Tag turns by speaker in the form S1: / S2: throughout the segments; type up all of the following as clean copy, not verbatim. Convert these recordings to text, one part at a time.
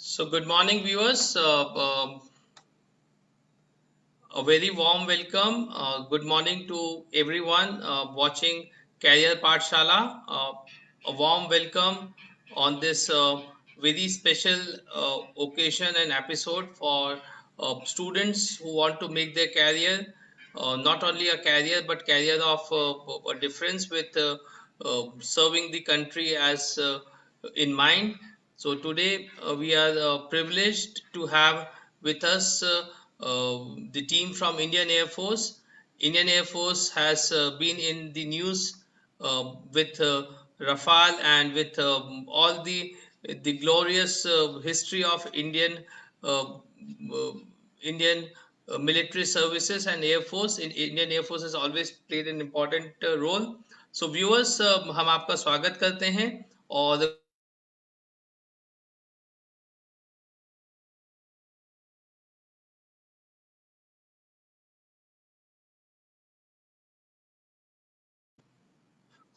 S1: So, good morning, viewers. A very warm welcome. Good morning to everyone watching Career Pathshala. A warm welcome on this very special occasion and episode for students who want to make their career, not only a career but career of a difference with serving the country as in mind. So today we are privileged to have with us the team from Indian Air Force. Indian Air Force has been in the news with Rafale and with all the glorious history of uh, Indian military services and Air Force. Indian Air Force has always played an important role. So viewers, हम आपका स्वागत करते हैं और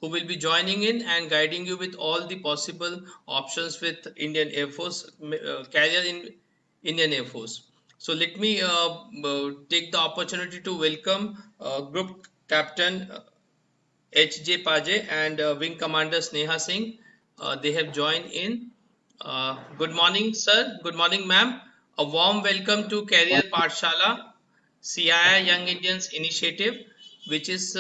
S1: who will be joining in and guiding you with all the possible options with Indian Air Force career in Indian Air Force. So let me take the opportunity to welcome Group Captain H.J. Paje and Wing Commander Sneha Singh. They have joined in. Good morning, sir. Good morning, ma'am. A warm welcome to Career Pathshala, CII Young Indians Initiative, which is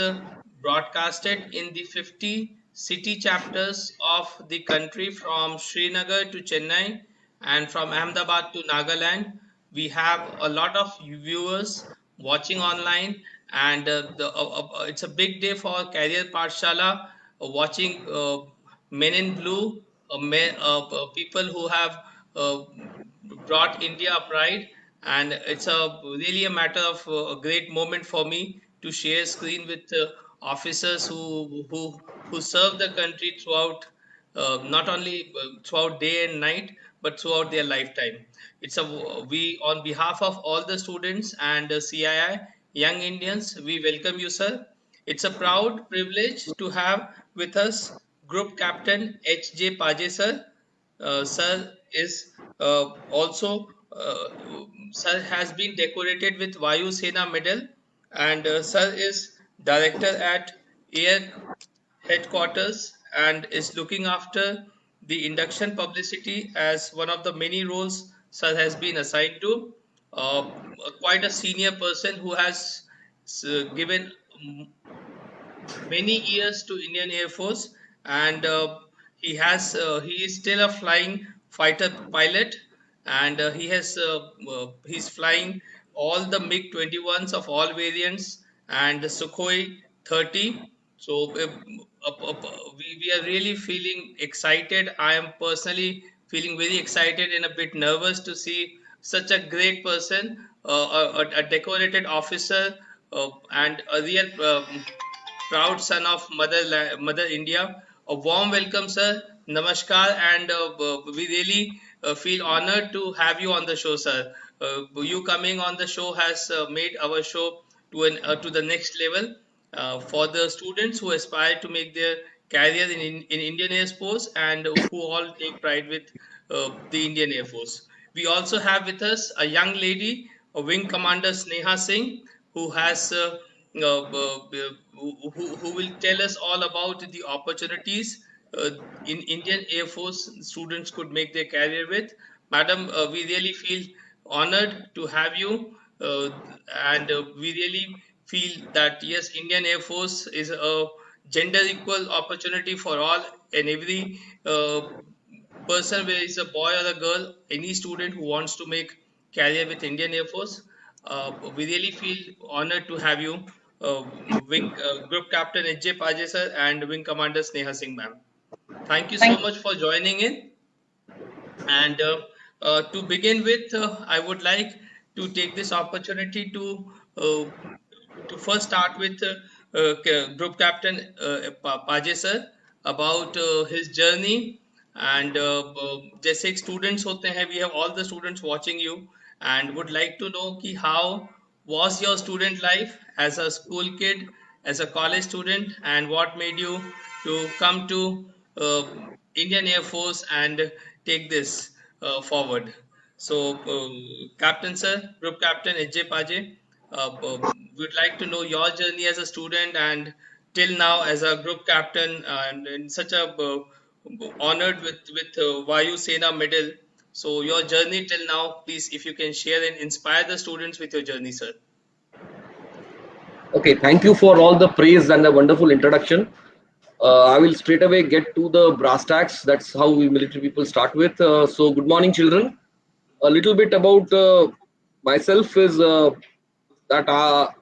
S1: broadcasted in the 50 city chapters of the country from Srinagar to Chennai and from Ahmedabad to Nagaland. We have a lot of viewers watching online, and it's a big day for Career Pathshala, watching Men in Blue, people who have uh, brought India pride, and it's a really a matter of a great moment for me to share screen with officers who serve the country throughout not only throughout day and night but throughout their lifetime. It's a we on behalf of all the students and CII Young Indians, we welcome you, sir. It's a proud privilege to have with us Group Captain H.J. Paje, sir. Sir is also sir has been decorated with Vayu Sena Medal, and sir is director at Air Headquarters and is looking after the induction publicity as one of the many roles sir has been assigned to. Quite a senior person who has given many years to Indian Air Force, and he is still a flying fighter pilot, and he's flying all the MiG 21s of all variants and the Sukhoi 30. So we are really feeling excited. I am personally feeling very excited and a bit nervous to see such a great person, a decorated officer, and a real proud son of Mother India. A warm welcome, sir. Namaskar, and we really feel honored to have you on the show, sir. You coming on the show has made our show to the next level for the students who aspire to make their career in Indian Air Force and who all take pride with the Indian Air Force. We also have with us a young lady, a Wing Commander Sneha Singh, who has who will tell us all about the opportunities uh, in Indian Air Force students could make their career with. Madam, we really feel honored to have you, and we really feel that yes, Indian Air Force is a gender equal opportunity for all and every person, whether it's a boy or a girl, any student who wants to make career with Indian Air Force. We really feel honored to have you, Wing Group Captain H.J. Paje sir and Wing Commander Sneha Singh ma'am. Thank you so
S2: Thank
S1: much for joining in. And to begin with, I would like to take this opportunity to first start with Group Captain Paje sir about his journey. And जैसे एक students होते हैं, we have all the students watching you and would like to know कि how was your student life as a school kid, as a college student, and what made you to come to uh, Indian Air Force and take this. forward. So, Captain Sir, Group Captain H.J. Paje, we'd like to know your journey as a student and till now as a group captain, and such a honored with Vayu Sena medal. So, your journey till now, please, if you can share and inspire the students with your journey, sir.
S2: Okay, thank you for all the praise and the wonderful introduction. I will straight away get to the brass tacks. That's how we military people start with. So, good morning, children. A little bit about myself is that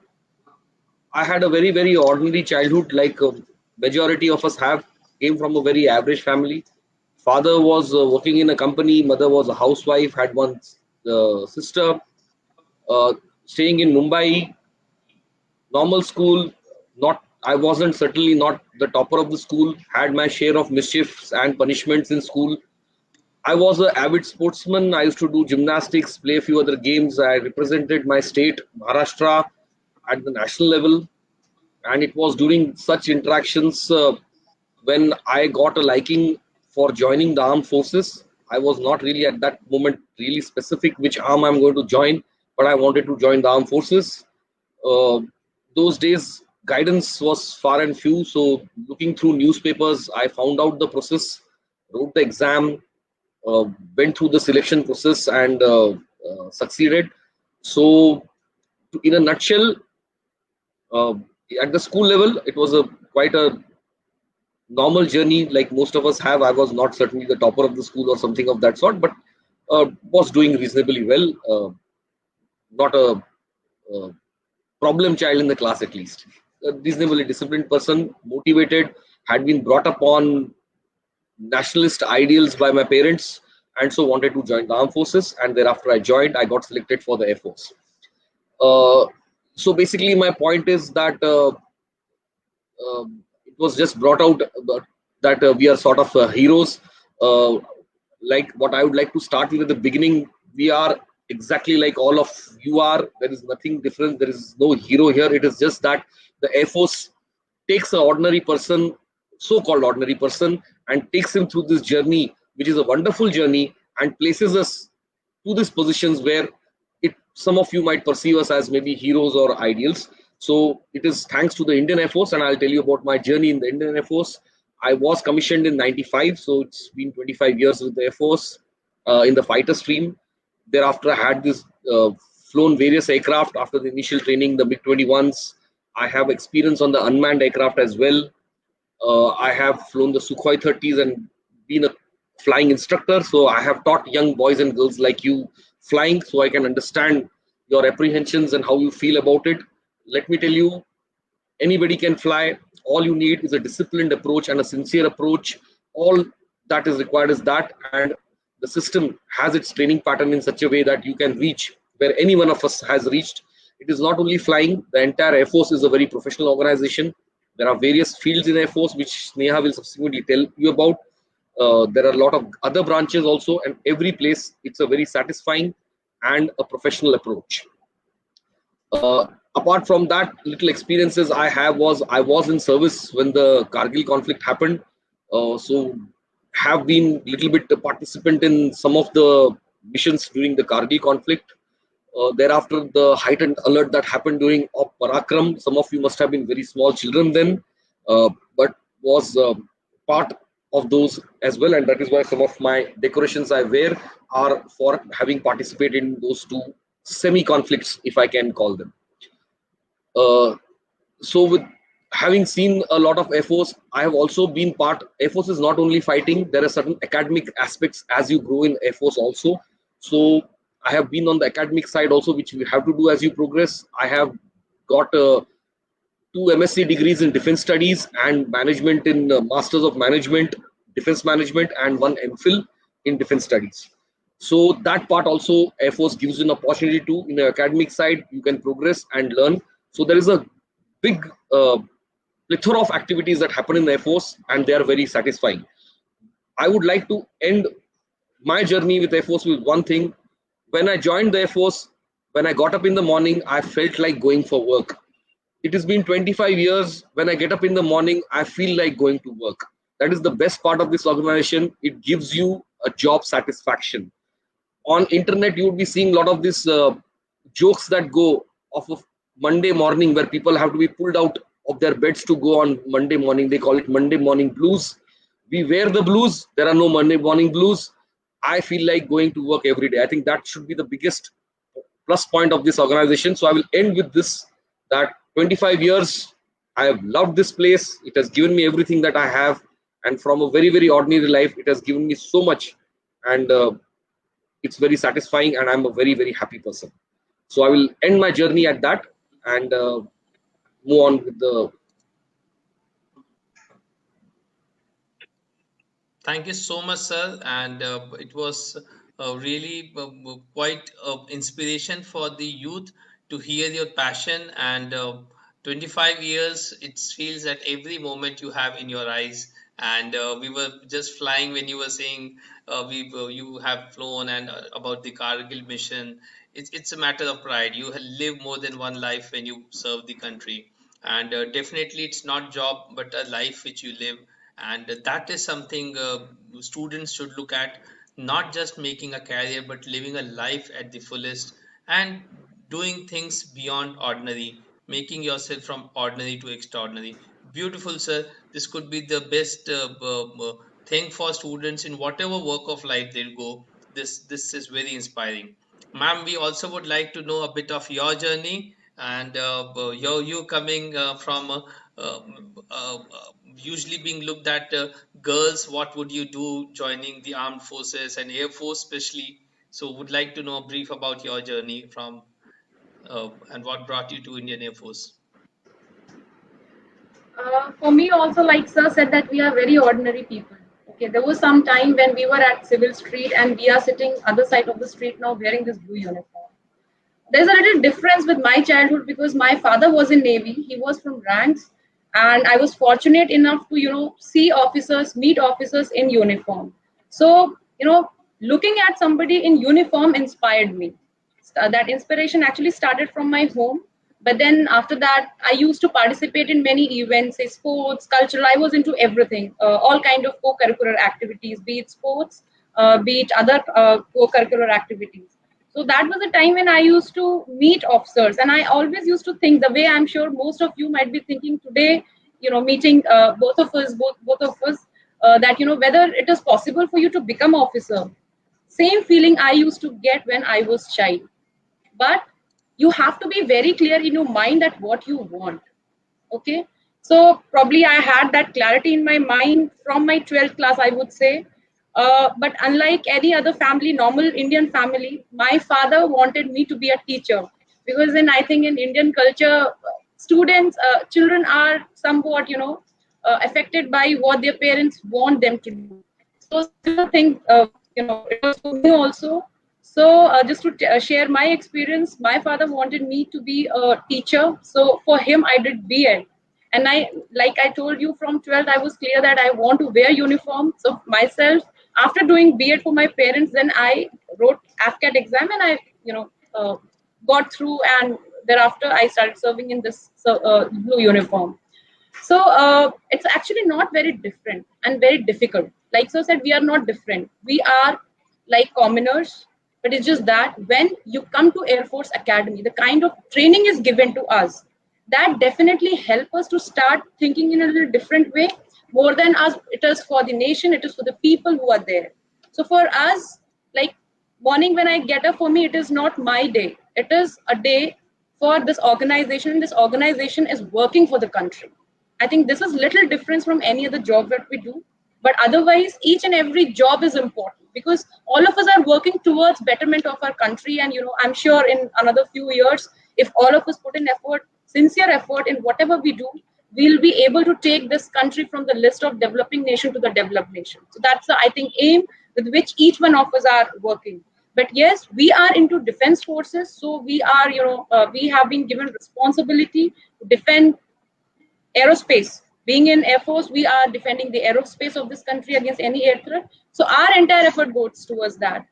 S2: I had a very, very ordinary childhood, like majority of us have. Came from a very average family. Father was working in a company, mother was a housewife, had one sister, uh, staying in Mumbai, normal school. Not, I wasn't certainly not the topper of the school. Had my share of mischiefs and punishments in school. I was an avid sportsman. I used to do gymnastics, play a few other games. I represented my state, Maharashtra, at the national level. And it was during such interactions when I got a liking for joining the armed forces. I was not really at that moment really specific which arm I'm going to join, but I wanted to join the armed forces. Uh, those days, guidance was far and few. So, looking through newspapers, I found out the process, wrote the exam, uh, went through the selection process, and succeeded. So, in a nutshell, uh, at the school level, it was a quite a normal journey like most of us have. I was not certainly the topper of the school or something of that sort, but was doing reasonably well. Not a problem child in the class at least. A reasonably disciplined person, motivated, had been brought up on nationalist ideals by my parents, and so wanted to join the armed forces. And thereafter, I joined. I got selected for the Air Force. Uh, so basically, my point is that it was just brought out that we are sort of heroes. Uh, like what I would like to start with at the beginning, we are exactly like all of you are. There is nothing different. There is no hero here. It is just that the Air Force takes an ordinary person, so-called ordinary person, and takes him through this journey, which is a wonderful journey, and places us to these positions where some of you might perceive us as maybe heroes or ideals. So it is thanks to the Indian Air Force, and I'll tell you about my journey in the Indian Air Force. I was commissioned in '95, so it's been 25 years with the Air Force in the fighter stream. Thereafter, I had this flown various aircraft after the initial training, the MiG-21s. I have experience on the unmanned aircraft as well. I have flown the Sukhoi 30s and been a flying instructor. So I have taught young boys and girls like you flying, so I can understand your apprehensions and how you feel about it. Let me tell you, anybody can fly. All you need is a disciplined approach and a sincere approach. All that is required is that, and the system has its training pattern in such a way that you can reach where any one of us has reached. It is not only flying, the entire Air Force is a very professional organization. There are various fields in Air Force which Sneha will subsequently tell you about. There are a lot of other branches also, and every place it's a very satisfying and a professional approach. Uh, Apart from that, little experiences I have was I was in service when the Kargil conflict happened. So have been little bit a participant in some of the missions during the Kargil conflict. Thereafter, the heightened alert that happened during Op Parakram. Some of you must have been very small children then, but was part of those as well, and that is why some of my decorations I wear are for having participated in those two semi-conflicts, if I can call them. Uh, so with having seen a lot of Air Force, I have also been part. Air Force is not only fighting; there are certain academic aspects as you grow in Air Force also. So I have been on the academic side also, which we have to do as you progress. I have got two MSc degrees in defense studies and management in Masters of Management, Defense Management, and one MPhil in defense studies. So that part also Air Force gives you an opportunity to. In the academic side, you can progress and learn. So there is a big plethora of activities that happen in the Air Force, and they are very satisfying. I would like to end my journey with Air Force with one thing. When I joined the Air Force, when I got up in the morning, I felt like going for work. It has been 25 years. When I get up in the morning, I feel like going to work. That is the best part of this organization. It gives you a job satisfaction. on internet you would be seeing a lot of these jokes that go off of Monday morning, where people have to be pulled out of their beds to go on Monday morning. They call it Monday morning blues. We wear the blues. There are no Monday morning blues. I feel like going to work every day. I think that should be the biggest plus point of this organization. So I will end with this, that 25 years I have loved this place. It has given me everything that I have, and from a very, very ordinary life, it has given me so much. And it's very satisfying, and I'm a very, very happy person. So I will end my journey at that, and move on with the.
S1: Thank you so much, sir. And it was really quite inspiration for the youth to hear your passion. And 25 years, it feels that every moment you have in your eyes. And we were just flying when you were saying you have flown and about the Kargil mission. It's a matter of pride. You live more than one life when you serve the country. And definitely, it's not job, but a life which you live, and that is something students should look at, not just making a career but living a life at the fullest and doing things beyond ordinary, making yourself from ordinary to extraordinary. Beautiful, sir. This could be the best thing for students in whatever walk of life they go. This is very inspiring. Ma'am, we also would like to know a bit of your journey, and you coming from usually being looked at girls. What would you do joining the armed forces and air force especially? So would like to know a brief about your journey from and what brought you to Indian Air Force.
S3: For me, also, like sir said, that we are very ordinary people. Okay, there was some time when we were at Civil Street and we are sitting other side of the street now wearing this blue uniform. There's a little difference with my childhood because my father was in Navy. He was from ranks, and I was fortunate enough to see officers, meet officers in uniform. So looking at somebody in uniform inspired me. That inspiration actually started from my home, but then after that I used to participate in many events, say sports, cultural. I was into everything, all kind of co-curricular activities, be it sports, be it other co-curricular activities. So that was the time when I used to meet officers, and I always used to think the way I'm sure most of you might be thinking today, meeting both of us, that whether it is possible for you to become officer. Same feeling I used to get when I was child. But you have to be very clear in your mind that what you want. Okay, so probably I had that clarity in my mind from my 12th class, I would say. But unlike any other family, normal Indian family, my father wanted me to be a teacher, because in, I think, in Indian culture, students, children are somewhat affected by what their parents want them to do. So similar thing, it was for me also. So just to share my experience, my father wanted me to be a teacher. So for him, I did B.Ed. And I, like I told you, from 12th, I was clear that I want to wear uniform. So myself, after doing B.Ed for my parents, then I wrote AFCAT exam, and I, got through. And thereafter, I started serving in this blue uniform. So it's actually not very different and very difficult. Like so said, we are not different. We are like commoners, but it's just that when you come to Air Force Academy, the kind of training is given to us that definitely help us to start thinking in a little different way. More than us, it is for the nation, it is for the people who are there. So for us, like morning when I get up, for me, it is not my day. It is a day for this organization. This organization is working for the country. I think this is little difference from any other job that we do. But otherwise, each and every job is important because all of us are working towards betterment of our country. And I'm sure in another few years, if all of us put in effort, sincere effort in whatever we do, we'll be able to take this country from the list of developing nation to the developed nation. So that's the, I think, aim with which each one of us are working. But yes, we are into defense forces, so we are, we have been given responsibility to defend aerospace. Being in Air Force, we are defending the aerospace of this country against any air threat. So our entire effort goes towards that.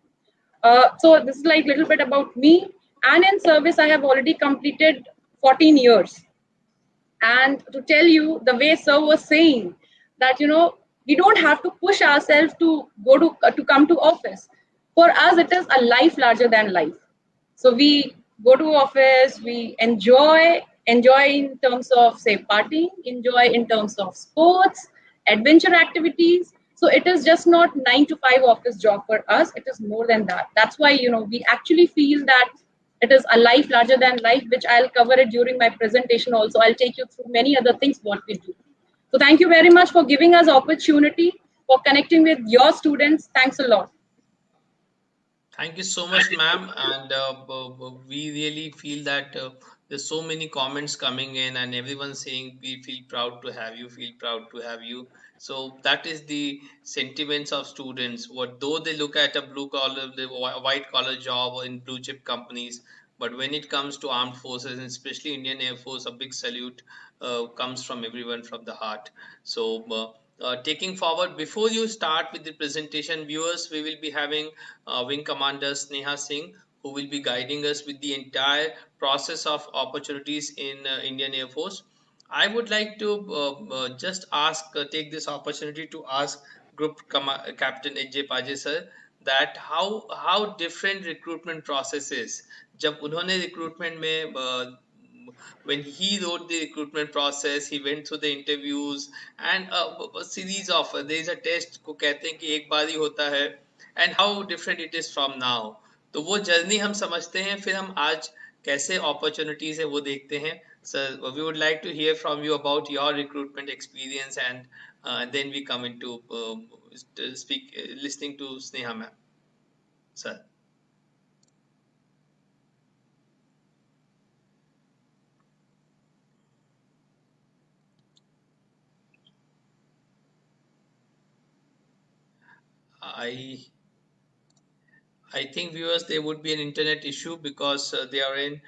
S3: So this is like a little bit about me. And in service, I have already completed 14 years. And to tell you, the way sir was saying that we don't have to push ourselves to go to come to office. For us, it is a life larger than life. So we go to office, we enjoy in terms of say partying, enjoy in terms of sports, adventure activities. So it is just not 9 to 5 office job for us. It is more than that. That's why we actually feel that it is a life larger than life, which I'll cover it during my presentation. Also, I'll take you through many other things what we do. So thank you very much for giving us opportunity for connecting with your students. Thanks a lot.
S1: Thank you so much, ma'am. And we really feel that there's so many comments coming in, and everyone saying we feel proud to have you, feel proud to have you. So that is the sentiments of students. What though they look at a blue collar, the white collar job or in blue chip companies, but when it comes to armed forces, and especially Indian Air Force, a big salute comes from everyone from the heart. So. Taking forward, before you start with the presentation, viewers, we will be having Wing Commander Sneha Singh, who will be guiding us with the entire process of opportunities in Indian Air Force. I would like to just take this opportunity to ask Captain Ajay Paje sir that how different recruitment process is. जब उन्होंने recruitment में when he wrote the recruitment process, he went through the interviews and a series of there is a test को कहते हैं कि एक बार ही होता है and how different it is from now. तो वो जर्नी हम समझते हैं, फिर हम आज कैसे अपॉर्चुनिटीज है वो देखते हैं. Sir, we would like to hear from you about your recruitment experience, and then we come into listening to Sneha ma'am. Sir. I think viewers, there would be an internet issue because they are in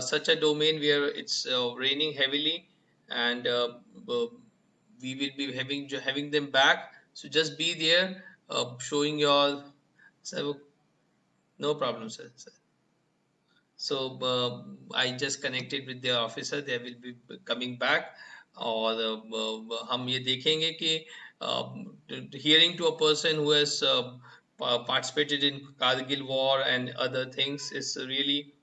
S1: such a domain where it's raining heavily, and we will be having them back. So just be there, showing your. So, no problem, sir. So I just connected with their officer. They will be coming back. और हम ये देखेंगे कि hearing to a person who has participated in Kargil war and other things is really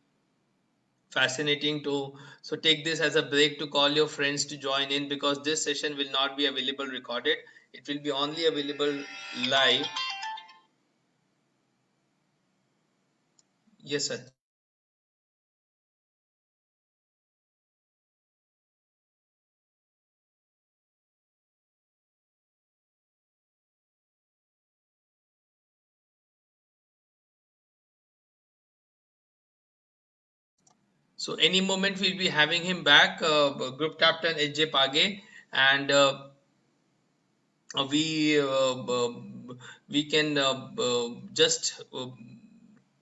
S1: fascinating to. So take this as a break to call your friends to join in, because this session will not be available recorded. It will be only available live. Yes, sir. So any moment we'll be having him back, Group Captain H.J. Page, and we can just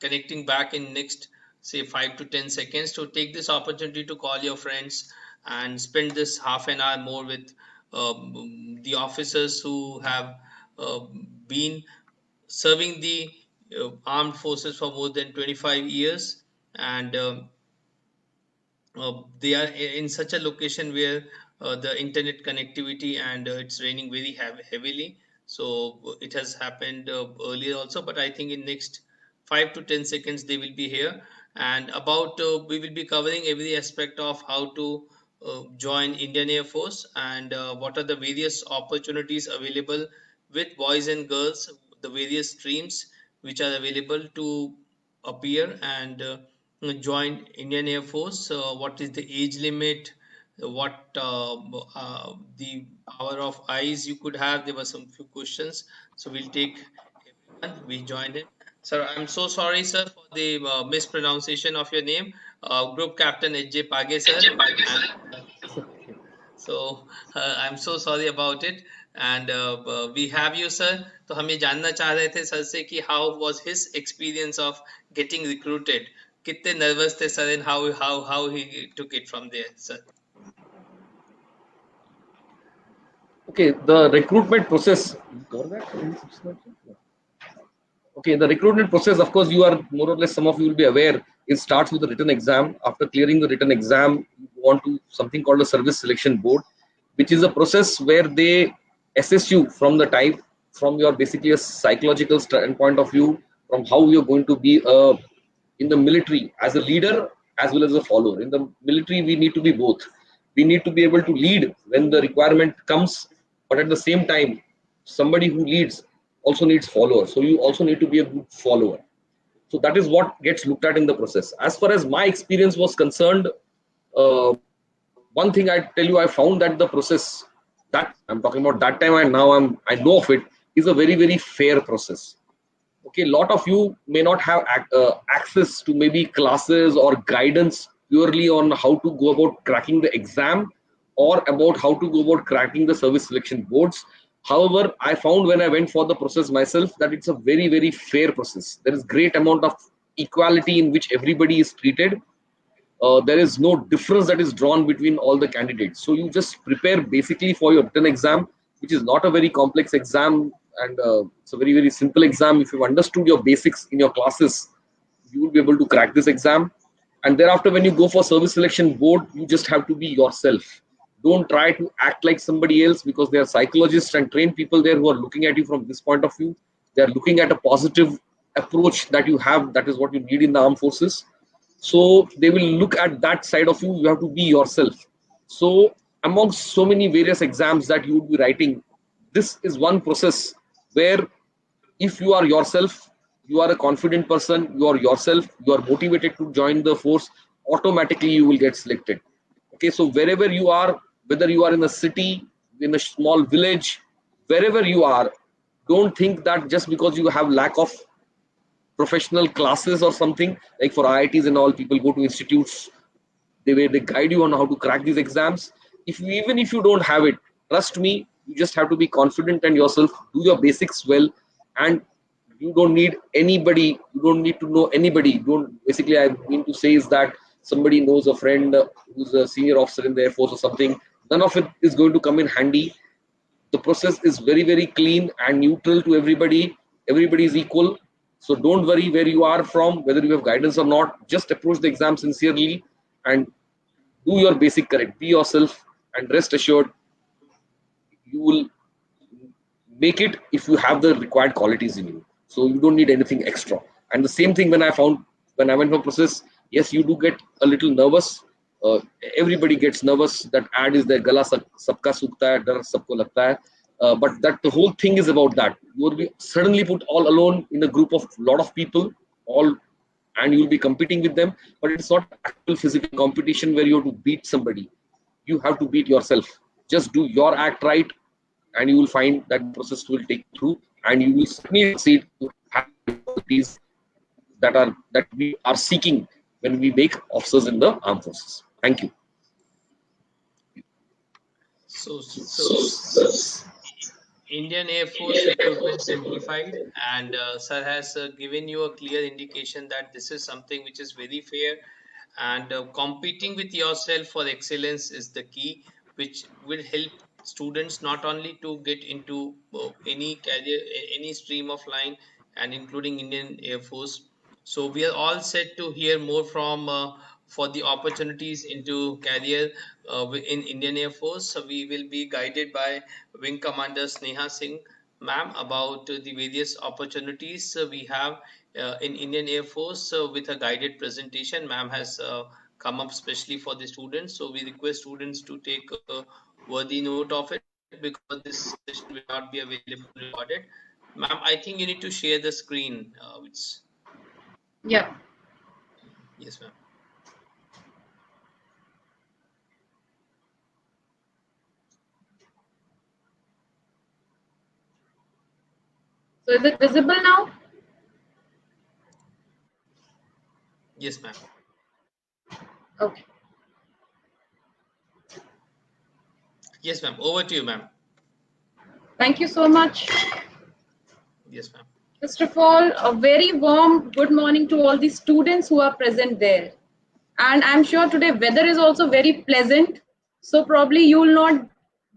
S1: connecting back in next say 5 to 10 seconds. To take this opportunity to call your friends and spend this half an hour more with the officers who have uh, been serving the armed forces for more than 25 years, and they are in such a location where the internet connectivity and it's raining very heavily. So it has happened earlier also, but I think in next 5 to 10 seconds they will be here, and about we will be covering every aspect of how to join Indian Air Force, and what are the various opportunities available with boys and girls, the various streams which are available to appear and joined Indian Air Force. What is the age limit? What the power of eyes you could have? There were some few questions, so we'll take everyone. We joined in. Sir, I'm so sorry, sir, for the mispronunciation of your name. Group Captain H.J. Page, sir. And, so I'm so sorry about it. And we have you, sir. तो हम ये जानना चाह रहे थे sir से कि how was his experience of getting recruited? कितने nervous थे sir, and how he took it from there, sir?
S2: Okay, the recruitment process. Okay, the recruitment process, of course, you are more or less, some of you will be aware, it starts with the written exam. After clearing the written exam, you go on to something called a service selection board, which is a process where they assess you from the type, from your basically a psychological standpoint of view, from how you're going to be in the military as a leader as well as a follower. In the military, we need to be both. We need to be able to lead when the requirement comes, but at the same time, somebody who leads also needs followers. So you also need to be a good follower. So that is what gets looked at in the process. As far as my experience was concerned, one thing I tell you, I found that the process that I'm talking about that time and now I know of it is a very, very fair process. Okay, a lot of you may not have access to maybe classes or guidance purely on how to go about cracking the exam or about how to go about cracking the service selection boards. However, I found when I went for the process myself that it's a very, very fair process. There is great amount of equality in which everybody is treated. There is no difference that is drawn between all the candidates. So you just prepare basically for your written exam, which is not a very complex exam, and it's a very, very simple exam. If you've understood your basics in your classes, you will be able to crack this exam. And thereafter, when you go for service selection board, you just have to be yourself. Don't try to act like somebody else, because there are psychologists and trained people there who are looking at you from this point of view. They are looking at a positive approach that you have. That is what you need in the armed forces. So they will look at that side of you. You have to be yourself. So amongst so many various exams that you would be writing, this is one process where if you are yourself, you are a confident person, you are yourself, you are motivated to join the force, automatically you will get selected. Okay, so wherever you are, whether you are in a city, in a small village, wherever you are, don't think that just because you have lack of professional classes or something, like for IITs and all, people go to institutes, they guide you on how to crack these exams. Even if you don't have it, trust me, you just have to be confident and yourself, do your basics well, and you don't need anybody, you don't need to know anybody. Don't basically, I mean to say is that somebody knows a friend who's a senior officer in the Air Force or something, none of it is going to come in handy. The process is very, very clean and neutral to everybody. Everybody is equal. So don't worry where you are from, whether you have guidance or not. Just approach the exam sincerely and do your basic correct. Be yourself, and rest assured, you will make it if you have the required qualities in you. So you don't need anything extra. And the same thing when I found when I went for process, yes, you do get a little nervous. Everybody gets nervous. That ad is there, gala sabka sukta hai, dar sabko lagta hai. But that the whole thing is about that. You will be suddenly put all alone in a group of lot of people, all, and you will be competing with them. But it's not actual physical competition where you have to beat somebody. You have to beat yourself. Just do your act right, and you will find that process will take you through, and you will certainly succeed to have qualities that we are seeking when we make officers in the armed forces. Thank you.
S1: So Indian Air Force recruitment simplified, and sir has given you a clear indication that this is something which is very fair, and competing with yourself for excellence is the key, which will help students not only to get into any career, any stream of line, and including Indian Air Force. So we are all set to hear more from for the opportunities into career in Indian Air Force. So we will be guided by Wing Commander Sneha Singh, ma'am, about the various opportunities we have in Indian Air Force with a guided presentation. Ma'am has come up specially for the students. So we request students to take a worthy note of it, because this session will not be available recorded. Ma'am, I think you need to share the screen.
S3: Yeah.
S1: Yes, ma'am.
S3: So is it visible now?
S1: Yes, ma'am.
S3: Okay.
S1: Yes, ma'am. Over to you, ma'am.
S3: Thank you so much.
S1: Yes, ma'am.
S3: First of all, a very warm good morning to all the students who are present there. And I'm sure today weather is also very pleasant. So probably you will not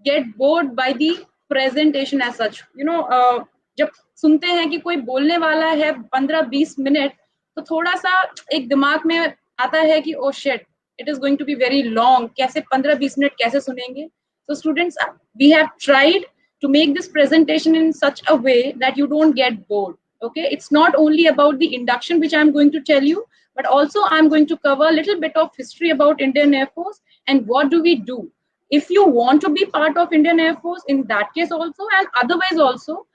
S3: get bored by the presentation as such. You know, जब सुनते हैं कि कोई बोलने वाला है 15-20 minute, तो थोड़ा सा एक दिमाग में आता है कि oh shit, it is going to be very long. कैसे 15-20 मिनट कैसे सुनेंगे? So students, we have tried to make this presentation in such a way that you don't get bored. Okay, it's not only about the induction which I'm going to tell you, but also I'm going to cover a little bit of history about Indian Air Force and what do we do. If you want to be part of Indian Air Force, in that case also, and otherwise also,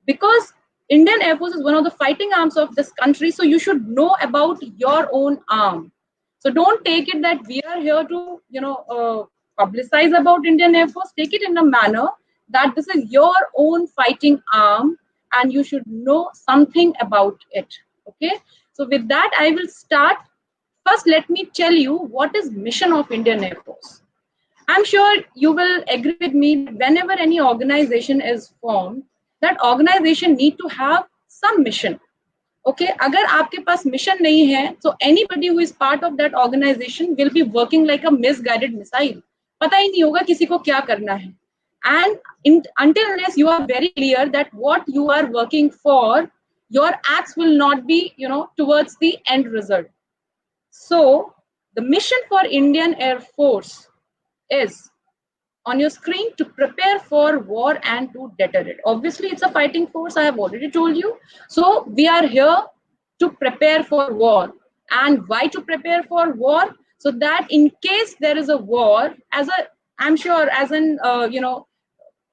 S3: because Indian Air Force is one of the fighting arms of this country, so you should know about your own arm. So don't take it that we are here to, publicize about Indian Air Force. Take it in a manner that this is your own fighting arm, and you should know something about it. Okay. So with that, I will start. First, let me tell you what is mission of Indian Air Force. I'm sure you will agree with me that whenever any organization is formed, that organization need to have some mission. Okay, अगर आपके पास mission नहीं है, so anybody who is part of that organization will be working like a misguided missile. पता ही नहीं होगा किसी को क्या करना है. And until unless you are very clear that what you are working for, your acts will not be, towards the end result. So the mission for Indian Air Force is on your screen: to prepare for war and to deter it. Obviously, it's a fighting force, I have already told you. So we are here to prepare for war. And why to prepare for war? So that in case there is a war, I'm sure as an,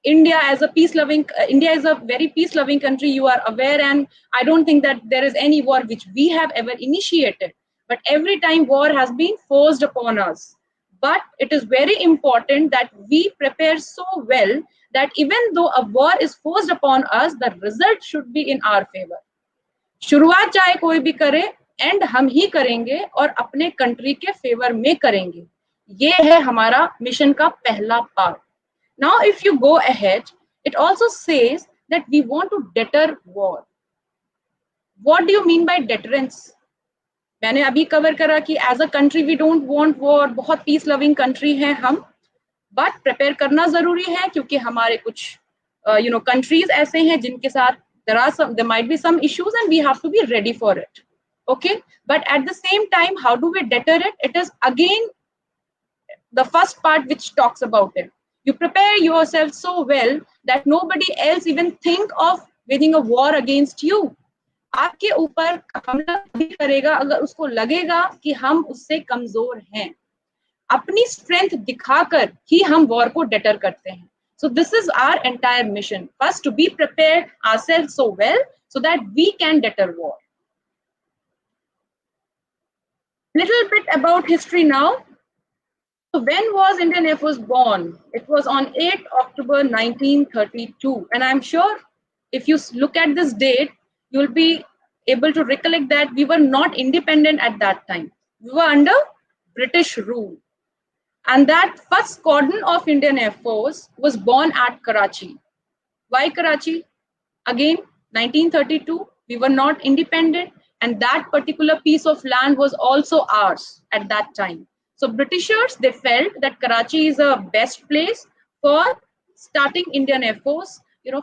S3: India as a India is a very peace-loving country, you are aware, and I don't think that there is any war which we have ever initiated. But every time war has been forced upon us. But it is very important that we prepare so well that even though a war is forced upon us, the result should be in our favor. शुरुआत चाहे कोई भी करे, and हम ही करेंगे और अपने country के फेवर में करेंगे. ये है हमारा मिशन का पहला part. Now, if you go ahead, it also says that we want to deter war. What do you mean by deterrence? मैंने अभी कवर करा कि as a country we don't want war, बहुत पीस लविंग कंट्री है हम, but prepare करना जरूरी है क्योंकि हमारे कुछ कंट्रीज ऐसे हैं जिनके साथ there might be some issues and we have to be ready for it. Okay, but at the same time, how do we deter it? It is again the first part which talks about it. You prepare yourself so well that nobody else even think of waging a war against you. आपके ऊपर हमला भी करेगा अगर उसको लगेगा कि हम उससे कमजोर हैं. अपनी स्ट्रेंथ दिखाकर ही हम वॉर को डेटर करते हैं. So this is our entire mission. First, to be prepared ourselves so well so that we can deter war. Little bit about history now. So when was Indian Air Force born? It was on 8 October 1932. And I'm sure if you look at this date, you'll be able to recollect that we were not independent at that time. We were under British rule. And that first squadron of Indian Air Force was born at Karachi. Why Karachi? Again, 1932, we were not independent, and that particular piece of land was also ours at that time. So Britishers, they felt that Karachi is a best place for starting Indian Air Force.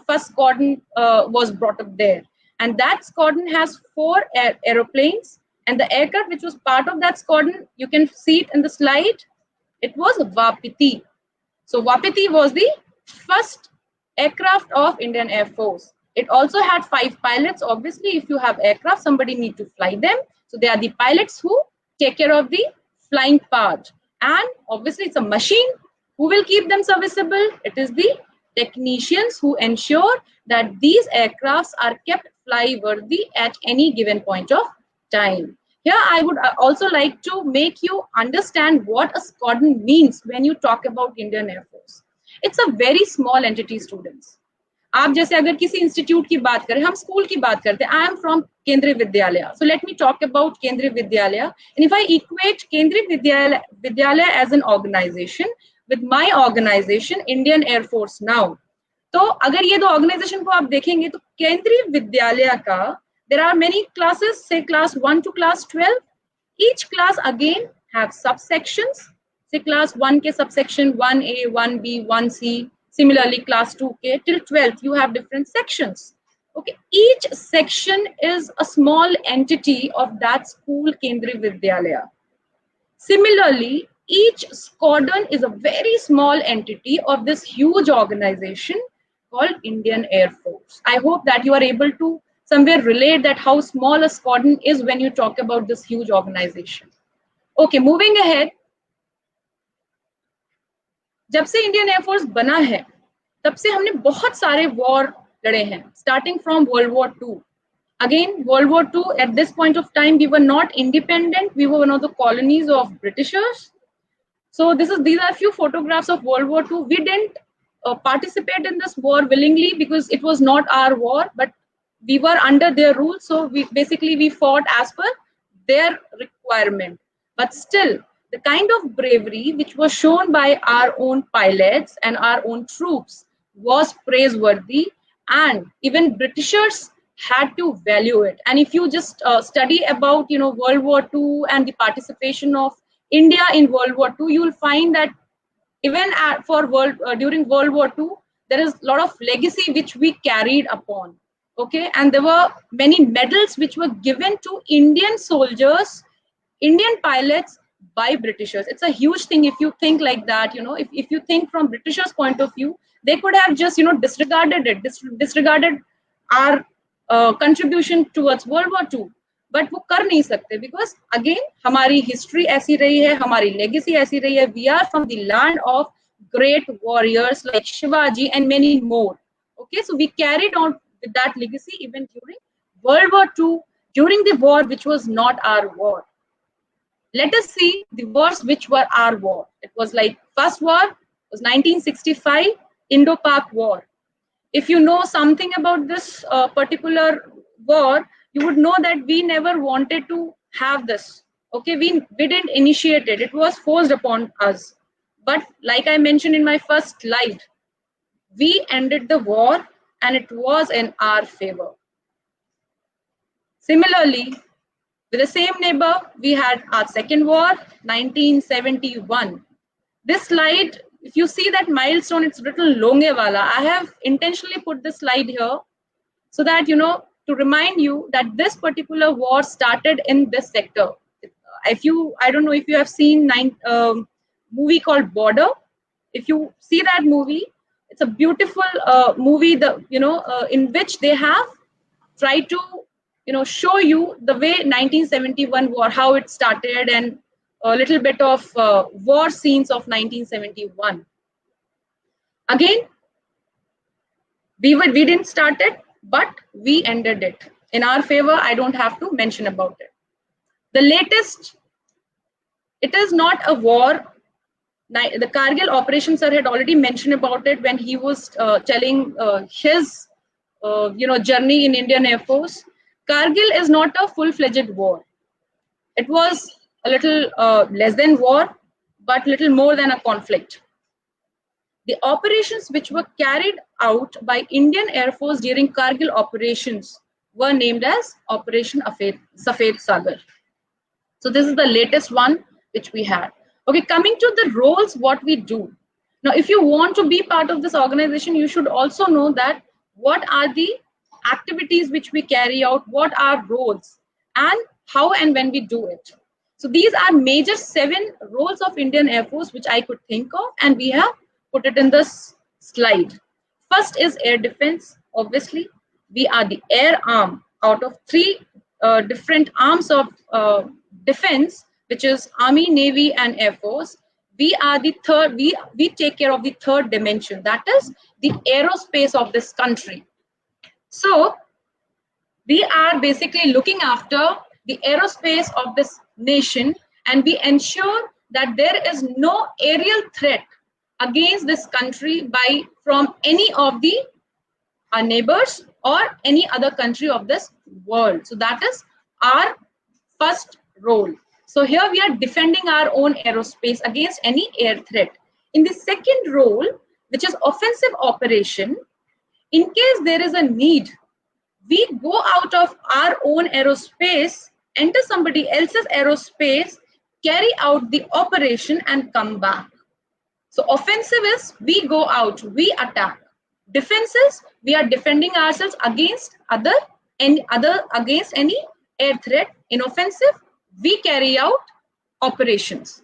S3: First squadron was brought up there. And that squadron has 4 aeroplanes, and the aircraft which was part of that squadron, you can see it in the slide. It was Wapiti. So Wapiti was the first aircraft of Indian Air Force. It also had 5 pilots. Obviously, if you have aircraft, somebody need to fly them. So they are the pilots who take care of the flying part. And obviously, it's a machine. Who will keep them serviceable? It is the technicians who ensure that these aircrafts are kept fly-worthy at any given point of time. Here, I would also like to make you understand what a squadron means when you talk about Indian Air Force. It's a very small entity, students. आप जैसे अगर किसी institute की बात करें, हम school की बात करते हैं. I am from केंद्रीय विद्यालय. So let me talk about केंद्रीय विद्यालय. And if I equate केंद्रीय विद्यालय as an organization with my organization, Indian Air Force now, तो अगर ये 2 ऑर्गेनाइजेशन को आप देखेंगे तो केंद्रीय विद्यालय का there are many classes, say class 1 to class 12. Each class again have subsections. Say class 1 ke subsection 1A, 1B, 1C. Similarly, class 2K till 12th, you have different sections. Okay, each section is a small entity of that school, Kendriya Vidyalaya. Similarly, each squadron is a very small entity of this huge organization called Indian Air Force. I hope that you are able to somewhere relate that how small a squadron is when you talk about this huge organization. Okay, moving ahead. जब से Indian air force बना है तब से हमने बहुत सारे war लड़े हैं, starting from world war two. Again, World War II, at this point of time, we were not independent. We were one of the colonies of Britishers. So these are a few photographs of World War II. We didn't participate in this war willingly because it was not our war, but we were under their rule. So we fought as per their requirement. But still, the kind of bravery which was shown by our own pilots and our own troops was praiseworthy, and even Britishers had to value it. And if you just study about World War II and the participation of India in World War II, you will find that even during World War II, there is a lot of legacy which we carried upon. Okay, and there were many medals which were given to Indian soldiers, Indian pilots by Britishers. It's a huge thing if you think like that. If you think from Britishers' point of view, they could have just disregarded it, disregarded our contribution towards World War II. But वो कर नहीं सकते because again हमारी history ऐसी रही है, हमारी legacy ऐसी रही है. We are from the land of great warriors like Shivaji and many more. Okay, so we carried on with that legacy even during World War II, during the war which was not our war. Let us see the wars which were our war. It was like first war was 1965 Indo-Pak War. If you know something about this particular war, you would know that we never wanted to have this. Okay, we didn't initiate it. It was forced upon us. But like I mentioned in my first slide, we ended the war and it was in our favor. Similarly, with the same neighbor, we had our second war, 1971. This slide, if you see that milestone, it's written Longe Wala. I have intentionally put this slide here so that, to remind you that this particular war started in this sector. I don't know if you have seen movie called Border. If you see that movie, it's a beautiful movie, in which they have tried to, show you the way 1971 war, how it started, and a little bit of war scenes of 1971. Again, we didn't start it, but we ended it. In our favor, I don't have to mention about it. The latest, it is not a war. The Kargil operation, sir had already mentioned about it when he was telling his journey in Indian Air Force. Kargil is not a full-fledged war. It was a little less than war, but little more than a conflict. The operations which were carried out by Indian Air Force during Kargil operations were named as Operation Safed Sagar. So this is the latest one which we had. Okay, coming to the roles, what we do. Now, if you want to be part of this organization, you should also know that what are the activities which we carry out, what are roles, and how and when we do it. So these are major 7 roles of Indian Air Force which I could think of, and we have put it in this slide. First is air defense. Obviously, we are the air arm out of 3 different arms of defense, which is Army, Navy, and Air Force. We are the third. We take care of the third dimension, that is the aerospace of this country. So we are basically looking after the aerospace of this nation, and we ensure that there is no aerial threat against this country from any of our neighbors or any other country of this world. So that is our first role. So here we are defending our own aerospace against any air threat. In the second role, which is offensive operation, in case there is a need, we go out of our own aerospace, enter somebody else's aerospace, carry out the operation and come back. So offensive is we go out, we attack. Defense is we are defending ourselves against against any air threat. In offensive, we carry out operations.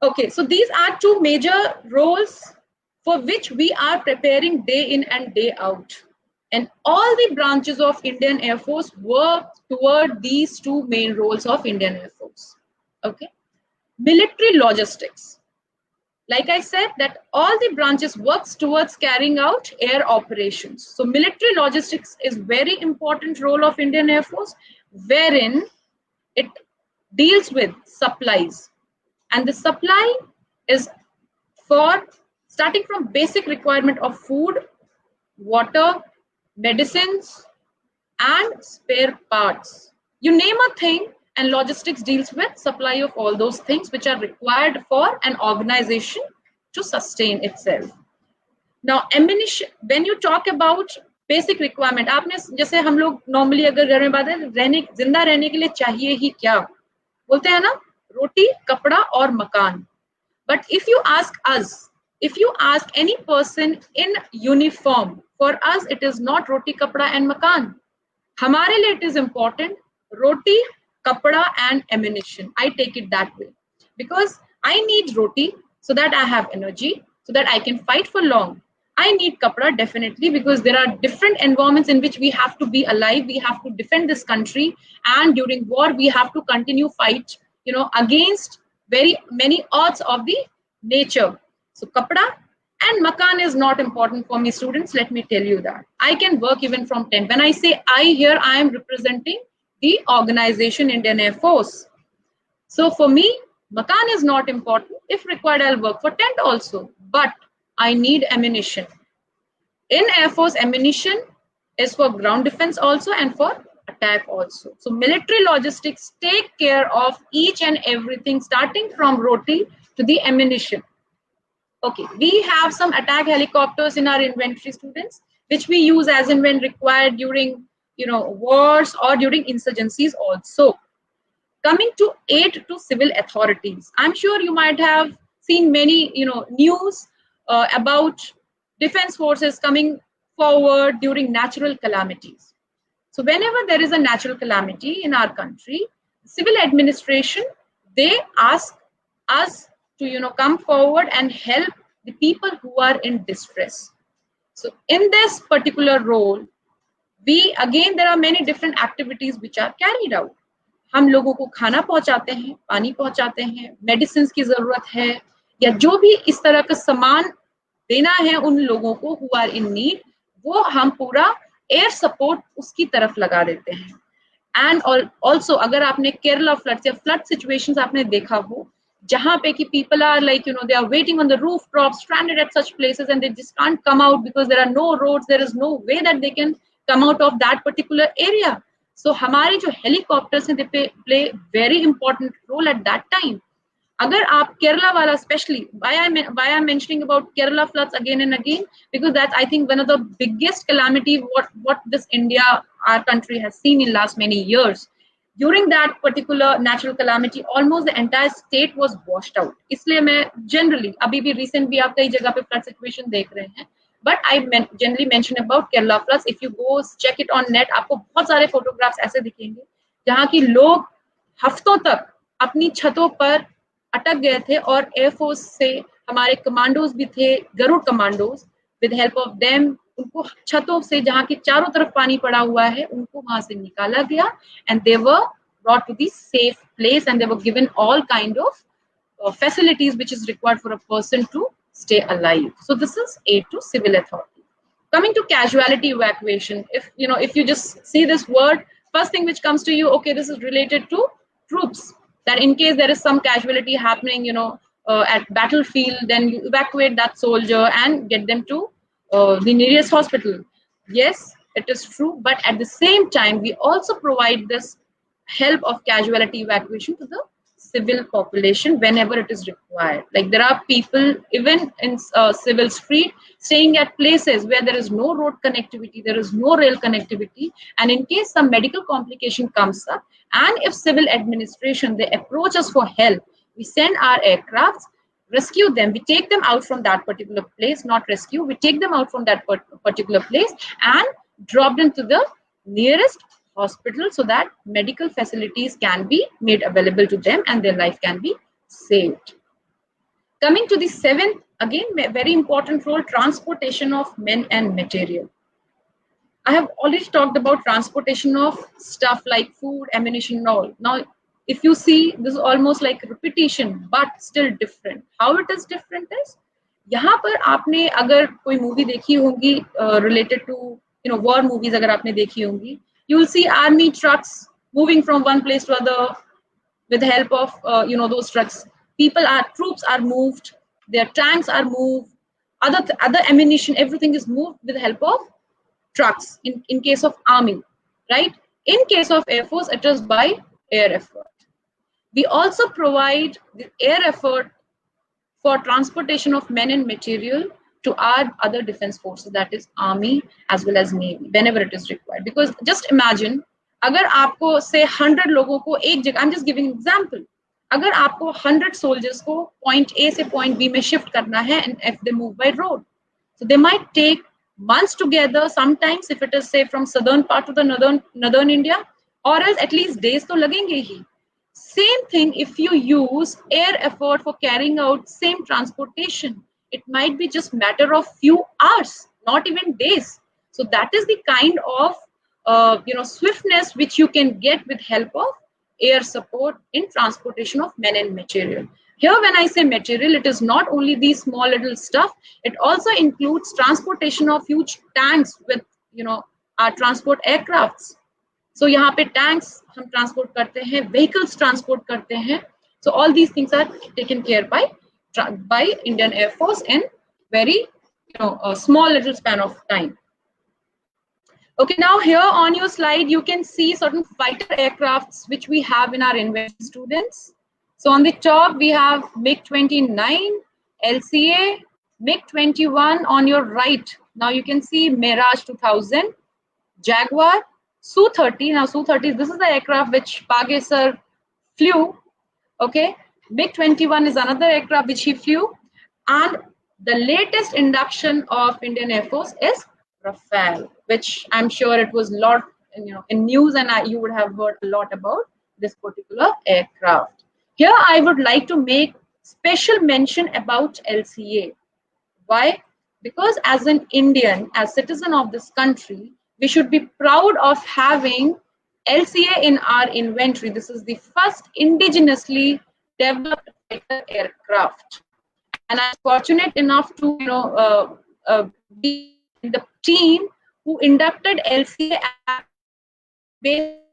S3: Okay, so these are 2 major roles for which we are preparing day in and day out. And all the branches of Indian Air Force work toward these two main roles of Indian Air Force. Okay. Military logistics. Like I said, that all the branches works towards carrying out air operations. So military logistics is very important role of Indian Air Force, wherein it deals with supplies. And the supply is for starting from basic requirement of food, water, medicines, and spare parts. You name a thing, and logistics deals with supply of all those things which are required for an organization to sustain itself. Now, ammunition, when you talk about basic requirement, आपने जैसे हम लोग normally अगर घर में बात है रहने जिंदा रहने के लिए चाहिए ही क्या बोलते हैं ना, रोटी, कपड़ा और मकान. But if you ask us, if you ask any person in uniform, for us it is not roti, kapda and makan. हमारे लिए it is important roti, kapda and ammunition. I take it that way because I need roti so that I have energy, so that I can fight for long. I need kapda definitely because there are different environments in which we have to be alive. We have to defend this country, and during war we have to continue fight, against very many odds of the nature. So kapda and makan is not important for me, students. Let me tell you that. I can work even from tent. When I say I here, I am representing the organization Indian Air Force. So for me, makan is not important. If required, I'll work for tent also. But I need ammunition. In Air Force, ammunition is for ground defense also and for attack also. So military logistics take care of each and everything, starting from roti to the ammunition. Okay, we have some attack helicopters in our inventory, students, which we use as and when required during, wars or during insurgencies also. Coming to aid to civil authorities, I'm sure you might have seen many, news about defense forces coming forward during natural calamities. So whenever there is a natural calamity in our country, civil administration, they ask us to come forward and help the people who are in distress. So in this particular role, there are many different activities which are carried out. हम लोगों को खाना पहुंचाते हैं, पानी पहुंचाते हैं, medicine की जरूरत है, या जो भी इस तरह का सामान देना है उन लोगों को who are in need, वो हम पूरा एयर सपोर्ट उसकी तरफ लगा देते हैं. एंड ऑल्सो अगर आपने केरला फ्लड्स या फ्लड सिचुएशंस आपने देखा हो, जहां पे कि people are they are waiting on the rooftops, stranded at such places, and they just can't come out because there are no roads, there is no way that they can come out of that particular area. So हमारे जो helicopters हैं, they play very important role at that time. अगर आप केरला वाला, especially why I'm mentioning about Kerala floods again and again, because that's I think one of the biggest calamity what this India, our country, has seen in last many years. During that particular natural calamity, almost the entire state was washed out. इसलिए मैं generally अभी भी recent भी आप कई जगह पे flood situation देख रहे हैं, but I generally mention about Kerala floods. If you go check it on net, आपको बहुत सारे photographs ऐसे दिखेंगे जहाँ की लोग हफ्तों तक अपनी छतों पर अटक गए थे, और एयरफोर्स से हमारे कमांडोज भी थे, Garud commandos, with help of them उनको छतों से जहाँ की चारों तरफ पानी पड़ा हुआ है उनको वहां से निकाला गया, and they were brought to the safe place, and they were given all kind of facilities which is required for a person to stay alive. So this is aid to civil authority. Coming to casualty evacuation, if you just see this word, first thing which comes to you, okay, this is related to troops, that in case there is some casualty happening at battlefield, then you evacuate that soldier and get them to the nearest hospital. Yes, it is true, but at the same time we also provide this help of casualty evacuation to the civil population whenever it is required. Like there are people even in civil street staying at places where there is no road connectivity, there is no rail connectivity, and in case some medical complication comes up, and if civil administration, they approach us for help, we send our aircrafts, rescue them, we take them out from that particular place, not rescue, we take them out from that particular place and drop them to the nearest hospital so that medical facilities can be made available to them and their life can be saved. Coming to the seventh, again, very important role, transportation of men and material. I have already talked about transportation of stuff like food, ammunition, and all. Now, if you see, this is almost like repetition, but still different. How it is different is, यहाँ पर आपने अगर कोई movie देखी होगी related to war movies, अगर आपने देखी होंगी, you will see army trucks moving from one place to other with the help of those trucks. Troops are moved, their tanks are moved, other ammunition, everything is moved with the help of trucks in case of army, right? In case of air force, it is by air effort. We also provide the air effort for transportation of men and material to our other defense forces, that is army as well as navy, whenever it is required. Because just imagine, अगर आपको say 100 लोगों को एक जगह, I'm just giving an example, अगर आपको 100 soldiers को point A से point B में shift करना है, and if they move by road, so they might take months together. Sometimes, if it is say from southern part to the northern India, or else at least days तो लगेंगे ही. Same thing if you use air effort for carrying out same transportation. It might be just matter of few hours, not even days. So that is the kind of swiftness which you can get with help of air support in transportation of men and material. Here, when I say material, it is not only these small little stuff. It also includes transportation of huge tanks with our transport aircrafts. So यहाँ पे tanks हम transport करते हैं, vehicles transport करते हैं. So all these things are taken care by Indian Air Force in very a small little span of time. Okay, now here on your slide you can see certain fighter aircrafts which we have in our invention, students. So on the top we have MiG-29, LCA, MiG-21 on your right. Now you can see Mirage 2000, Jaguar, Su-30. Now Su-30, this is the aircraft which Page sir flew. Okay, MiG-21 is another aircraft which he flew, and the latest induction of Indian Air Force is Rafale, which I'm sure it was a lot in news, and you would have heard a lot about this particular aircraft. Here I would like to make special mention about LCA. Why? Because as an Indian, as citizen of this country, we should be proud of having LCA in our inventory. This is the first indigenously developed fighter aircraft, and I'm fortunate enough to be in the team who inducted LCA based.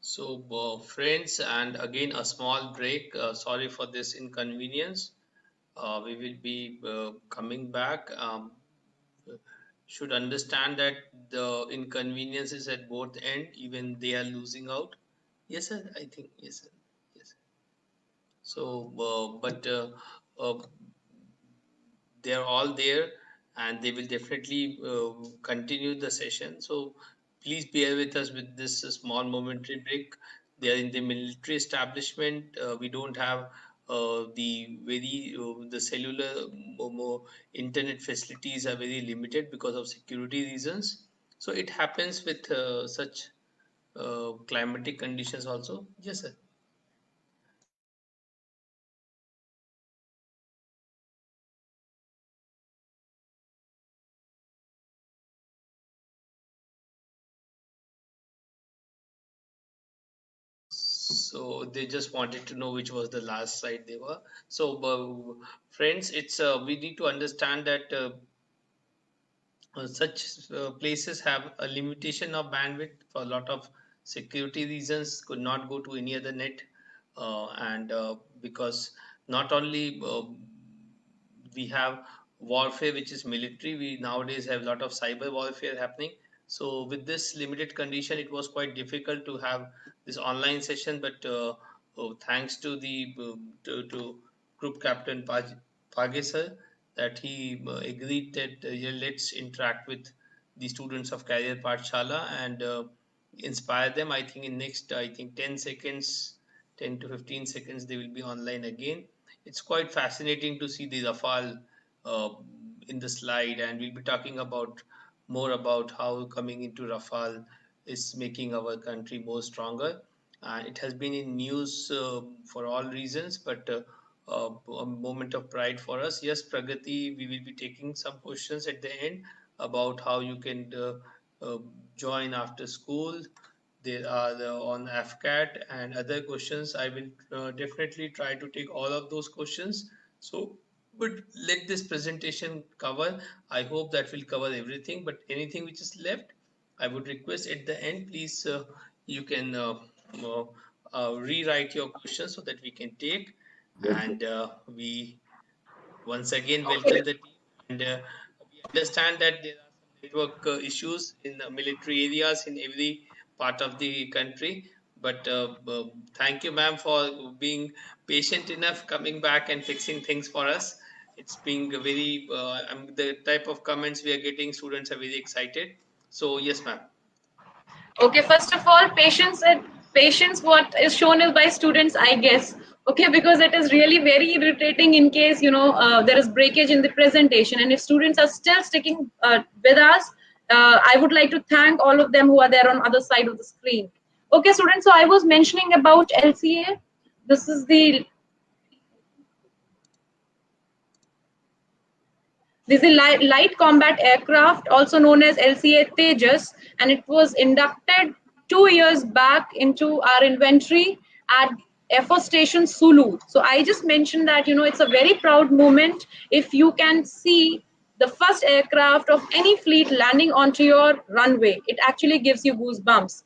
S1: So, friends, and again a small break. Sorry for this inconvenience. We will be coming back. Should understand that the inconvenience is at both end, even they are losing out. Yes, sir. I think yes, sir. Yes. So, but they are all there, and they will definitely continue the session. So please bear with us with this small momentary break. They are in the military establishment. We don't have the cellular internet facilities are very limited because of security reasons. So it happens with such climatic conditions also. Yes, sir. So they just wanted to know which was the last slide they were. So friends, it's we need to understand that such places have a limitation of bandwidth for a lot of security reasons, could not go to any other net, and because not only we have warfare which is military, we nowadays have a lot of cyber warfare happening. So with this limited condition it was quite difficult to have this online session, but thanks to the to group captain Page sir, that he agreed that yeah, let's interact with the students of Career Pathshala and inspire them. I think in next, I think 10 seconds, 10 to 15 seconds, they will be online again. It's quite fascinating to see the Rafale uh, in the slide, and we'll be talking about more about how coming into Rafale is making our country more stronger. It has been in news for all reasons, but a moment of pride for us. Yes, Pragati, we will be taking some questions at the end about how you can uh, join after school. There are on AFCAT and other questions. I will definitely try to take all of those questions. So, but let this presentation cover. I hope that will cover everything. But anything which is left, I would request at the end, please, you can uh, rewrite your questions so that we can take.
S2: Very good.
S1: And we once again
S3: Okay.
S1: welcome the team. And we understand that there are some network issues in the military areas in every part of the country. But thank you, ma'am, for being patient enough, coming back and fixing things for us. It's being a very, the type of comments we are getting, students are very excited. So, yes, ma'am.
S3: Okay, first of all, patience what is shown is by students, I guess. Okay, because it is really very irritating in case there is breakage in the presentation, and if students are still sticking with us, I would like to thank all of them who are there on other side of the screen. Okay, students. So I was mentioning about LCA. This is the This is a light combat aircraft, also known as LCA Tejas, and it was inducted 2 years back into our inventory at Air Force Station Sulu. So I just mentioned that it's a very proud moment if you can see the first aircraft of any fleet landing onto your runway. It actually gives you goosebumps.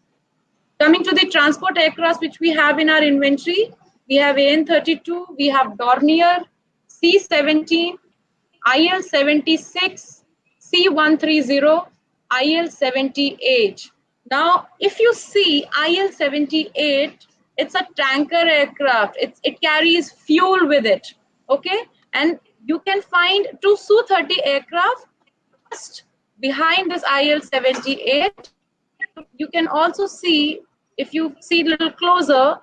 S3: Coming to the transport aircraft which we have in our inventory, we have AN-32, we have Dornier, C-17, IL-76, C-130, IL-78. Now, if you see IL-78, it's a tanker aircraft. It carries fuel with it, okay? And you can find two Su-30 aircraft just behind this IL-78. You can also see, if you see a little closer,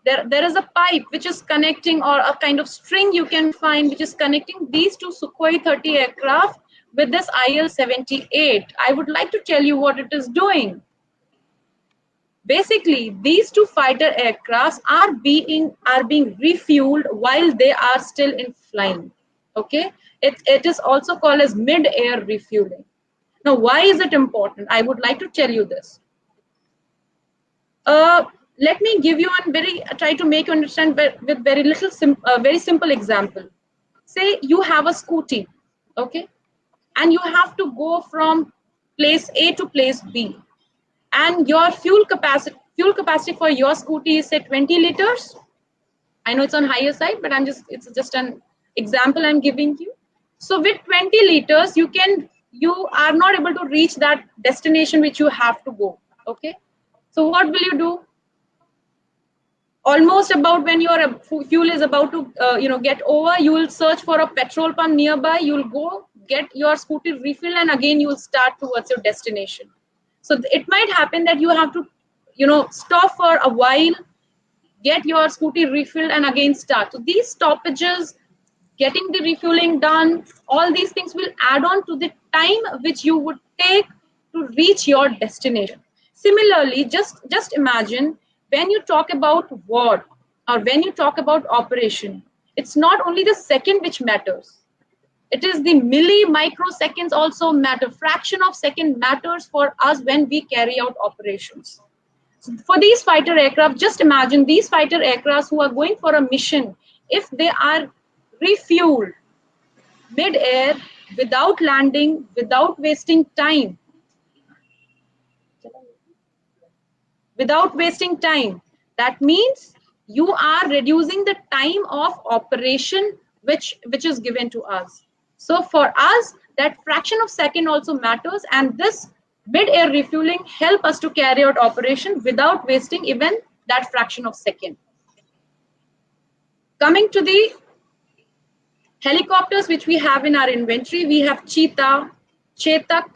S3: there is a pipe which is connecting, or a kind of string you can find, which is connecting these two Sukhoi 30 aircraft with this IL-78. I would like to tell you what it is doing. Basically, these two fighter aircrafts are being refueled while they are still in flying. Okay, it is also called as mid-air refueling. Now, why is it important? I would like to tell you this. Let me give you try to make you understand with very simple example. Say you have a scooty, okay, and you have to go from place A to place B, and your fuel capacity for your scooty is say 20 liters. I know it's on higher side, but it's just an example I'm giving you. So with 20 liters, you are not able to reach that destination which you have to go. Okay. So what will you do? Almost about when your fuel is about to get over, you will search for a petrol pump nearby. You will go get your scooter refilled, and again you will start towards your destination. So it might happen that you have to stop for a while, get your scooter refilled, and again start. So these stoppages, getting the refueling done, all these things will add on to the time which you would take to reach your destination. Similarly, just imagine, when you talk about war or when you talk about operation, it's not only the second which matters. It is the microseconds also matter. Fraction of second matters for us when we carry out operations. So for these fighter aircraft, just imagine these fighter aircrafts who are going for a mission, if they are refueled mid-air without landing, without wasting time, that means you are reducing the time of operation which is given to us. So for us, that fraction of second also matters, and this mid-air refueling help us to carry out operation without wasting even that fraction of second. Coming to the helicopters which we have in our inventory, we have Cheetah, Chetak,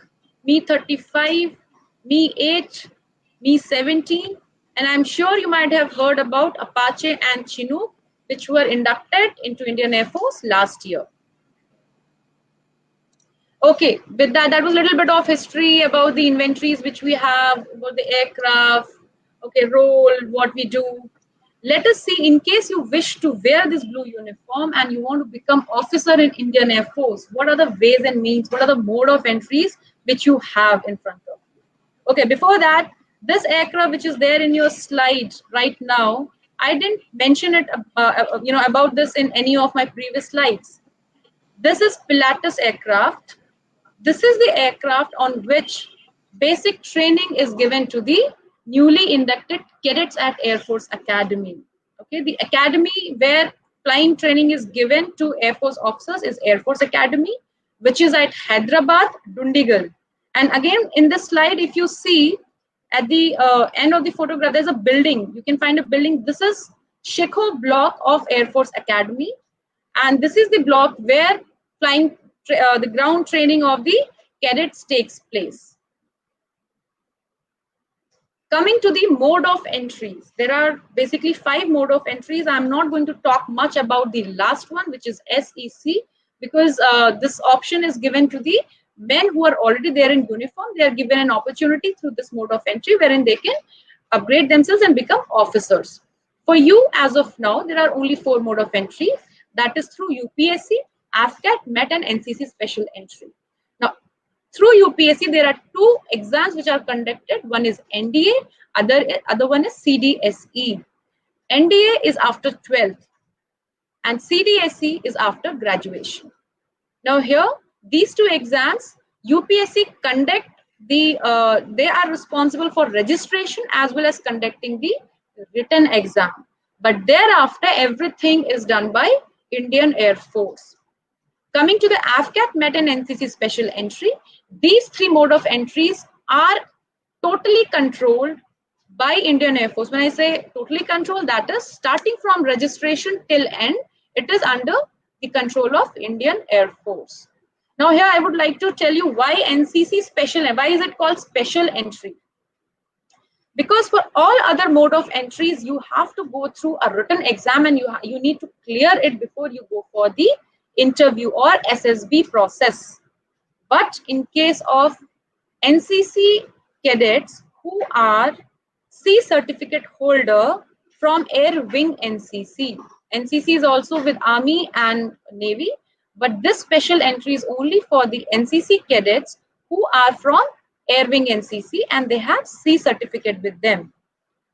S3: Mi-35, Mi-8, Mi-17, and I'm sure you might have heard about Apache and Chinook, which were inducted into Indian Air Force last year. Okay, with that, that was a little bit of history about the inventories which we have, about the aircraft, okay, role, what we do. Let us see, in case you wish to wear this blue uniform and you want to become officer in Indian Air Force, what are the ways and means, what are the mode of entries which you have in front of you? Okay, before that, this aircraft which is there in your slide right now, I didn't mention it, about this in any of my previous slides. This is Pilatus aircraft. This is the aircraft on which basic training is given to the newly inducted cadets at Air Force Academy. Okay, the academy where flying training is given to Air Force officers is Air Force Academy, which is at Hyderabad, Dundigal. And again, in this slide, if you see at the end of the photograph, there's a building. You can find a building. This is Shekho block of Air Force Academy. And this is the block where the ground training of the cadets takes place. Coming to the mode of entries, there are basically 5 mode of entries. I'm not going to talk much about the last one, which is SEC, because this option is given to the men who are already there in uniform. They are given an opportunity through this mode of entry wherein they can upgrade themselves and become officers. For you, as of now, there are only 4 mode of entry. That is through UPSC, AFCAT, MET, and NCC special entry. Now, through UPSC, there are 2 exams which are conducted. One is NDA, other one is CDSE. NDA is after 12th, and CDSE is after graduation. Now here, these 2 exams, UPSC conduct they are responsible for registration as well as conducting the written exam. But thereafter, everything is done by Indian Air Force. Coming to the AFCAT, MET, and NCC special entry, these 3 mode of entries are totally controlled by Indian Air Force. When I say totally controlled, that is starting from registration till end, it is under the control of Indian Air Force. Now here I would like to tell you why NCC special, why is it called special entry? Because for all other mode of entries, you have to go through a written exam and you need to clear it before you go for the interview or SSB process. But in case of NCC cadets who are C certificate holder from Air Wing NCC. NCC is also with Army and Navy, but this special entry is only for the NCC cadets who are from Air Wing NCC and they have C certificate with them.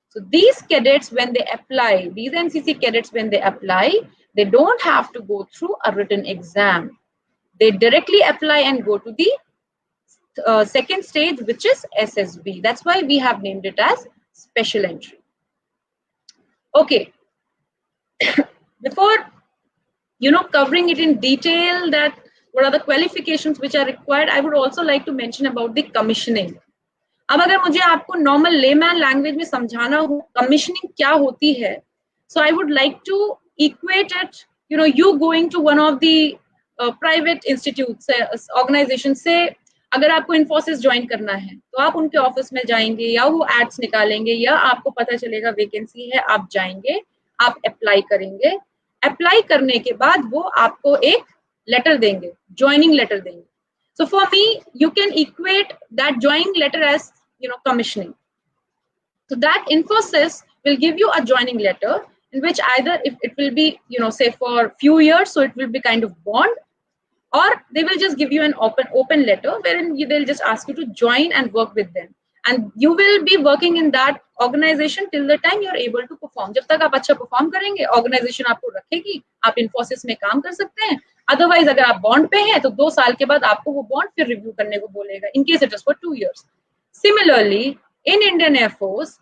S3: So these cadets, when they apply, these NCC cadets, when they apply, they don't have to go through a written exam. They directly apply and go to the second stage, which is SSB. That's why we have named it as special entry. Okay. Before covering it in detail, that what are the qualifications which are required, I would also like to mention about the commissioning. अब अगर मुझे आपको normal layman language में समझाना हो commissioning क्या होती है, so I would like to equate it, you going to one of the private institutes, organizations से अगर आपको Infosys ज्वाइन करना है तो आप उनके ऑफिस में जाएंगे या वो एड्स निकालेंगे या आपको पता चलेगा वैकेंसी है, आप जाएंगे, आप अप्लाई करेंगे, अप्लाई करने के बाद वो आपको एक लेटर देंगे, ज्वाइनिंग लेटर देंगे. So for me, you can equate that joining letter as commissioning. So that Infosys will give you a joining letter in which either if it will be say for few years, so it will be kind of bond, or they will just give you an open letter wherein they'll just ask you to join and work with them, and you will be working in that organization till the time you're able to perform. जब तक आप अच्छा perform करेंगे, organization आपको रखेगी, आप Infosys में काम कर सकते हैं. Otherwise, अगर आप bond पे हैं तो 2 साल के बाद आपको वो bond फिर review करने को बोलेगा. In case it is for 2 years. Similarly, in Indian Air Force,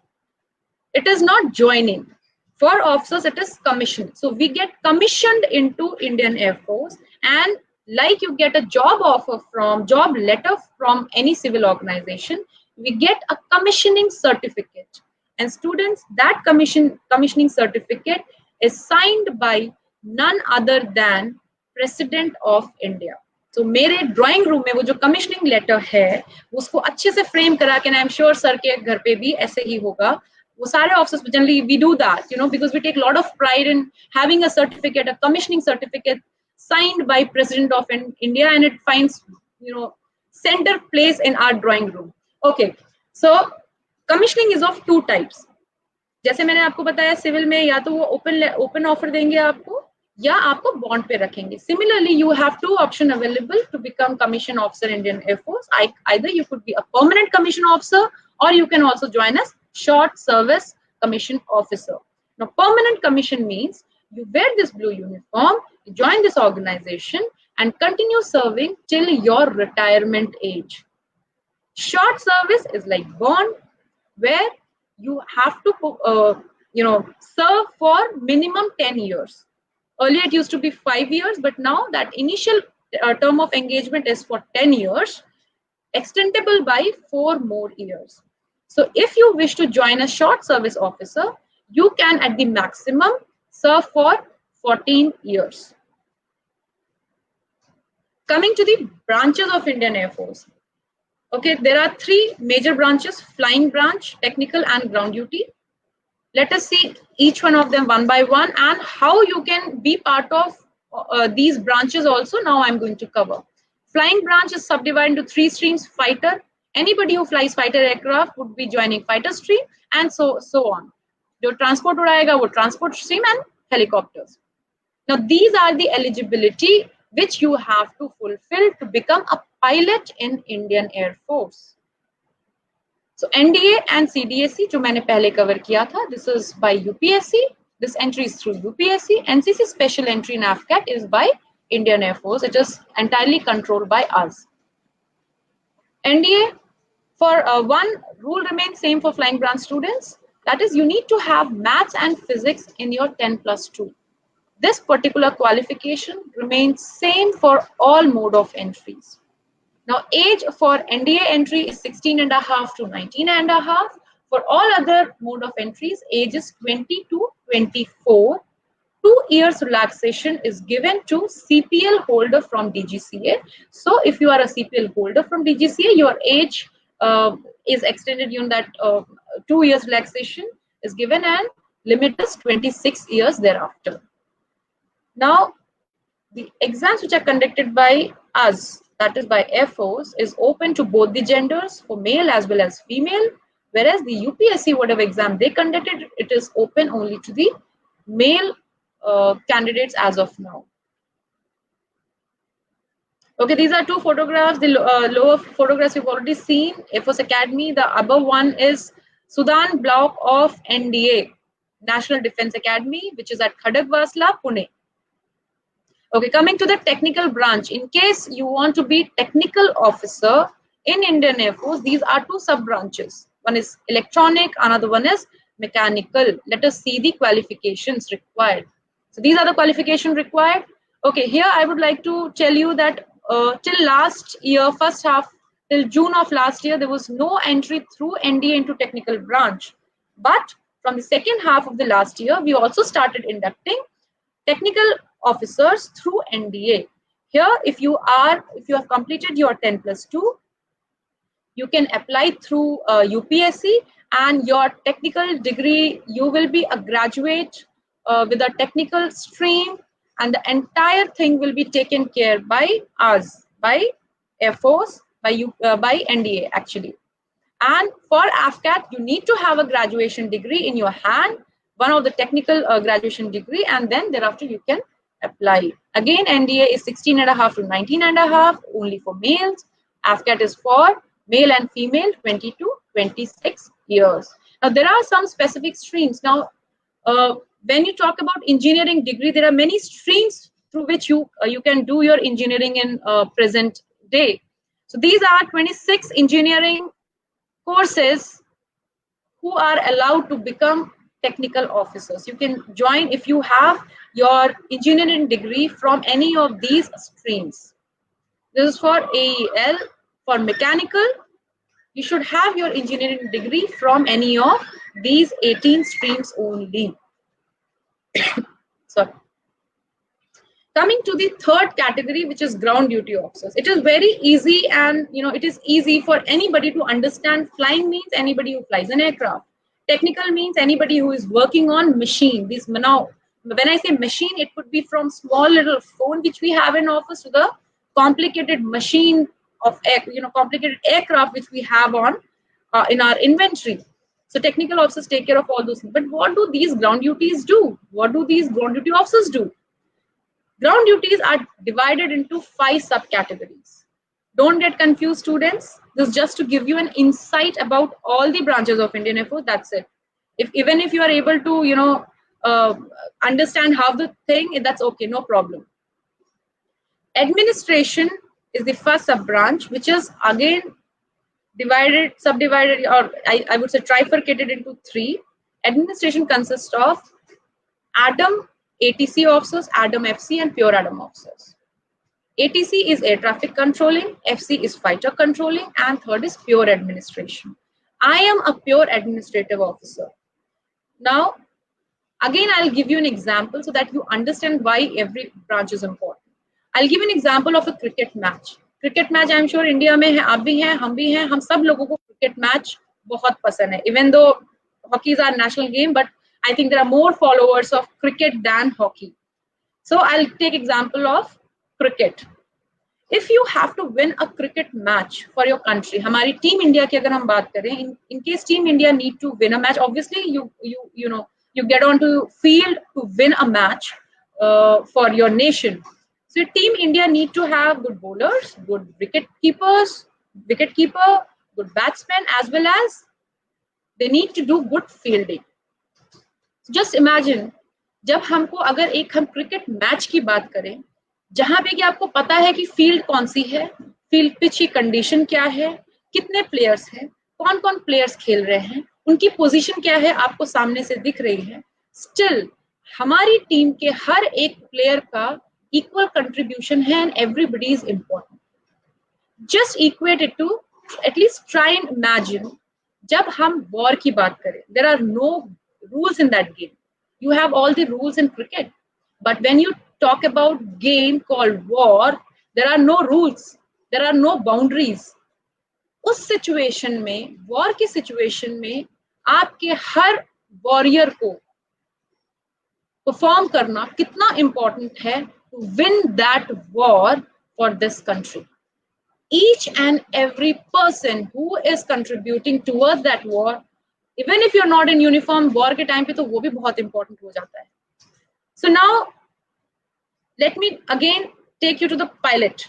S3: it is not joining. For officers, it is commission. So we get commissioned into Indian Air Force, and like you get a job letter from any civil organization, we get a commissioning certificate. And students, that commissioning certificate is signed by none other than President of India. So मेरे drawing room में वो जो commissioning letter है उसको अच्छे से frame करा के, आई एम श्योर सर के घर पे भी ऐसे ही होगा. वो सारे officers generally we do that, because we take a lot of pride in having a certificate, a commissioning certificate signed by President of India, and it finds center place in our drawing room. Okay, so commissioning is of two types. जैसे मैंने आपको बताया civil में या तो वो open offer देंगे आपको या आपको बॉन्ड पे रखेंगे. Similarly, you have two options available to become commission officer in Indian Air Force. Either you could be a permanent commission officer or you can also join as short service commission officer. Now, permanent commission means you wear this blue uniform, you join this organization and continue serving till your retirement age. Short service is like bond, where you have to serve for minimum 10 years. Earlier it used to be 5 years, but now that initial term of engagement is for 10 years, extendable by 4 more years. So if you wish to join a short service officer, you can at the maximum serve for 14 years. Coming to the branches of Indian Air Force. Okay, there are 3 major branches: flying branch, technical and ground duty. Let us see each one of them one by one and how you can be part of these branches also. Now I'm going to cover. Flying branch is subdivided into 3 streams: fighter. Anybody who flies fighter aircraft would be joining fighter stream, and so on. जो transport उड़ाएगा वो transport stream, and helicopters. Now these are the eligibility which you have to fulfill to become a pilot in Indian Air Force. So NDA and CDSC जो मैंने पहले cover किया था, this is by UPSC. This entry is through UPSC. NCC special entry in AFCAT is by Indian Air Force. It is entirely controlled by us. NDA, for one rule remains same for flying branch students. That is, you need to have maths and physics in your 10+2. This particular qualification remains same for all mode of entries. Now, age for NDA entry is 16.5 to 19.5. For all other mode of entries, age is 20 to 24. 2 years relaxation is given to CPL holder from DGCA. So, if you are a CPL holder from DGCA, your age is extended. That 2 years relaxation is given, and limit is 26 years thereafter. Now, the exams which are conducted by us, that is by Air Force, is open to both the genders, for male as well as female, whereas the UPSC, whatever exam they conducted, it is open only to the male candidates as of now. Okay, these are 2 photographs. The lower photographs you've already seen. Air Force Academy. The above one is Sudan block of NDA, National Defense Academy, which is at Khadagwasla, Pune. Okay, coming to the technical branch. In case you want to be technical officer in Indian Air Force, these are 2 sub-branches. One is electronic, another one is mechanical. Let us see the qualifications required. So these are the qualifications required. Okay, here I would like to tell you that till last year, first half, till June of last year, there was no entry through NDA into technical branch. But from the second half of the last year, we also started inducting technical officers through NDA. Here, if you have completed your 10+2, you can apply through UPSC, and your technical degree, you will be a graduate with a technical stream, and the entire thing will be taken care by us, by Air Force, by NDA actually. And for AFCAT, you need to have a graduation degree in your hand, one of the technical graduation degree, and then thereafter you can apply. Again, NDA is 16.5 to 19.5, only for males. AFCAT is for male and female, 20 to 26 years. Now, there are some specific streams. Now, when you talk about engineering degree, there are many streams through which you can do your engineering in present day. So these are 26 engineering courses who are allowed to become technical officers. You can join if you have your engineering degree from any of these streams. This is for AEL. For mechanical, you should have your engineering degree from any of these 18 streams only. Sorry. Coming to the third category, which is ground duty officers. It is very easy, and it is easy for anybody to understand. Flying means anybody who flies an aircraft. Technical means anybody who is working on machine. Now, when I say machine, it could be from small little phone which we have in office to the complicated machine of complicated aircraft which we have on in our inventory. So technical officers take care of all those things. But what do these ground duties do? What do these ground duty officers do? Ground duties are divided into 5 subcategories. Don't get confused, students. This is just to give you an insight about all the branches of Indian Air Force. That's it. Even if you are able to, understand how the thing, that's okay, no problem. Administration is the first sub branch, which is again subdivided, or I would say trifurcated into 3. Administration consists of ADAM, ATC officers, ADAM FC, and pure ADAM officers. ATC is air traffic controlling, FC is fighter controlling, and third is pure administration. I am a pure administrative officer. Now, again, I'll give you an example so that you understand why every branch is important. I'll give an example of a cricket match. Cricket match, I'm sure India में है, आप भी हैं, हम भी हैं, हम सब लोगों को cricket match बहुत पसंद है. Even though hockey is our national game, but I think there are more followers of cricket than hockey. So I'll take example of cricket. If you have to win a cricket match for your country, हमारी team India की अगर हम बात करें, in case team India need to win a match, obviously you get onto field to win a match for your nation. So team India need to have good bowlers, good wicketkeeper, good batsmen, as well as they need to do good fielding. Just imagine, जब हमको अगर एक हम cricket match की बात करें, जहां पे कि आपको पता है कि फील्ड कौन सी है, फील्ड पिच की कंडीशन क्या है, कितने प्लेयर्स हैं, कौन कौन प्लेयर्स खेल रहे हैं, उनकी पोजीशन क्या है आपको सामने से दिख रही है, स्टिल हमारी टीम के हर एक प्लेयर का इक्वल कंट्रीब्यूशन है and everybody is important. Just equate it to, at least try and imagine, जब हम वॉर की बात करें, there are no rules in that game. You have all the rules in cricket, but when you talk about game called war, there are no rules, there are no boundaries. उस situation में, war की situation में, आपके हर warrior को perform करना कितना important है to win that war for this country. Each and every person who is contributing towards that war, even if you're not in uniform, war के time पे तो वो भी बहुत important हो जाता है. So now, let me again take you to the pilot.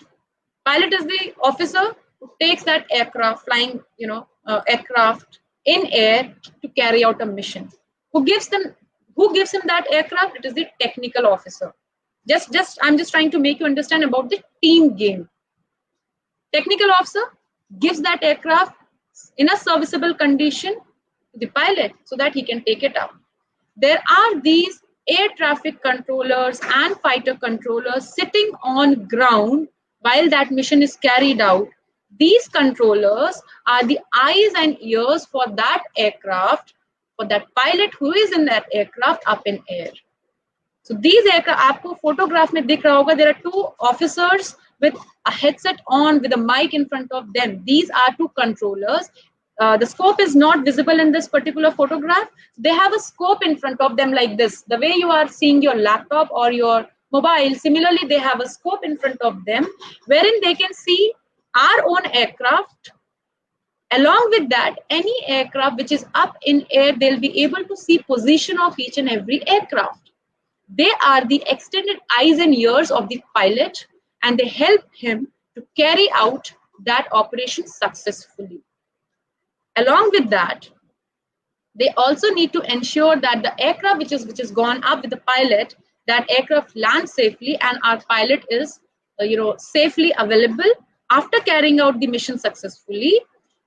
S3: Pilot is the officer who takes that aircraft, flying, aircraft in air to carry out a mission. Who gives him that aircraft? It is the technical officer. I'm just trying to make you understand about the team game. Technical officer gives that aircraft in a serviceable condition to the pilot so that he can take it out. There are these air traffic controllers and fighter controllers sitting on ground while that mission is carried out. These controllers are the eyes and ears for that aircraft, for that pilot who is in that aircraft up in air. So these aircraft, आपको photograph में दिख रहा होगा, there are 2 officers with a headset on with a mic in front of them. These are 2 controllers. The scope is not visible in this particular photograph. They have a scope in front of them like this. The way you are seeing your laptop or your mobile, similarly, they have a scope in front of them wherein they can see our own aircraft. Along with that, any aircraft which is up in air, they'll be able to see position of each and every aircraft. They are the extended eyes and ears of the pilot, and they help him to carry out that operation successfully. Along with that, they also need to ensure that the aircraft which is gone up with the pilot, that aircraft lands safely and our pilot is safely available after carrying out the mission successfully,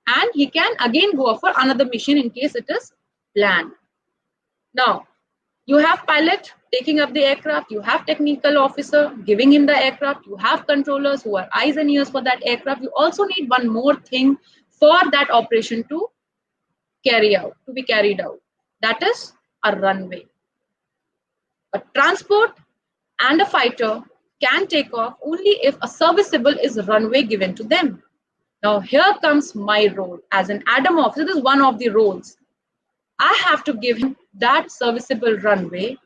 S3: and he can again go for another mission in case it is planned. Now, you have pilot taking up the aircraft, you have technical officer giving him the aircraft, you have controllers who are eyes and ears for that aircraft. You also need one more thing for that operation to be carried out. That is a runway. A transport and a fighter can take off only if a serviceable is runway given to them. Now here comes my role as an ADAM officer. This is one of the roles. I have to give him that serviceable runway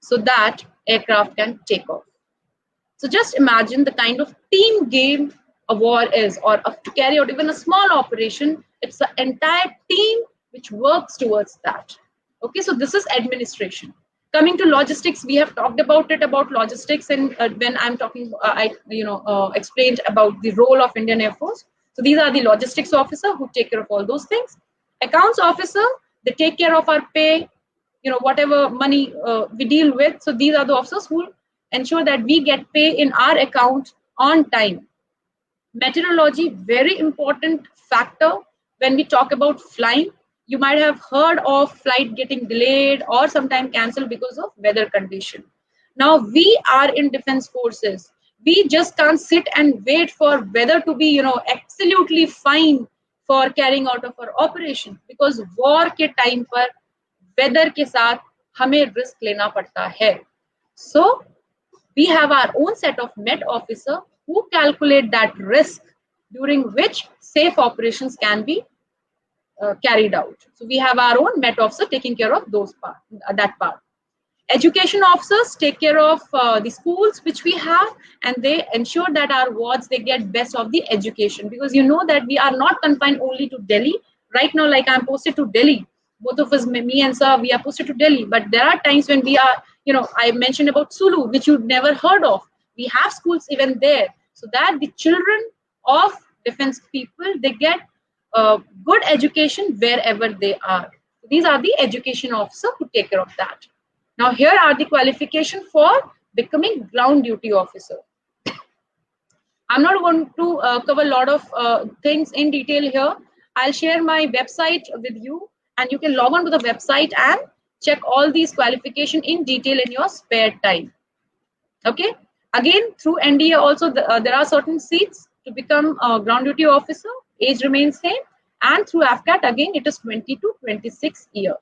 S3: so that aircraft can take off. So just imagine the kind of team game a war is, or to carry out even a small operation, it's the entire team which works towards that. Okay, so this is administration. Coming to logistics, we have talked about it, about logistics, and when I'm talking, I explained about the role of Indian Air Force. So these are the logistics officer who take care of all those things. Accounts officer, they take care of our pay, whatever money we deal with. So these are the officers who ensure that we get pay in our account on time. Meteorology, very important factor when we talk about flying. You might have heard of flight getting delayed or sometimes cancelled because of weather condition. Now we are in defense forces. We just can't sit and wait for weather to be, absolutely fine for carrying out of our operation, because war के time पर weather के साथ हमें risk लेना पड़ता है. So we have our own set of Met officer who calculate that risk during which safe operations can be carried out. So we have our own Met officer taking care of that part. Education officers take care of the schools which we have, and they ensure that our wards, they get best of the education, because that we are not confined only to Delhi. Right now, like I'm posted to Delhi, both of us, me and sir, we are posted to Delhi, but there are times when we are, I mentioned about Sulu, which you've never heard of. We have schools even there, so that the children of defense people, they get good education wherever they are. These are the education officers who take care of that. Now here are the qualifications for becoming ground duty officer. I'm not going to cover a lot of things in detail here. I'll share my website with you, and you can log on to the website and check all these qualifications in detail in your spare time. Okay. Again, through NDA also, there are certain seats to become a ground duty officer. Age remains same. And through AFCAT, again, it is 20 to 26 years.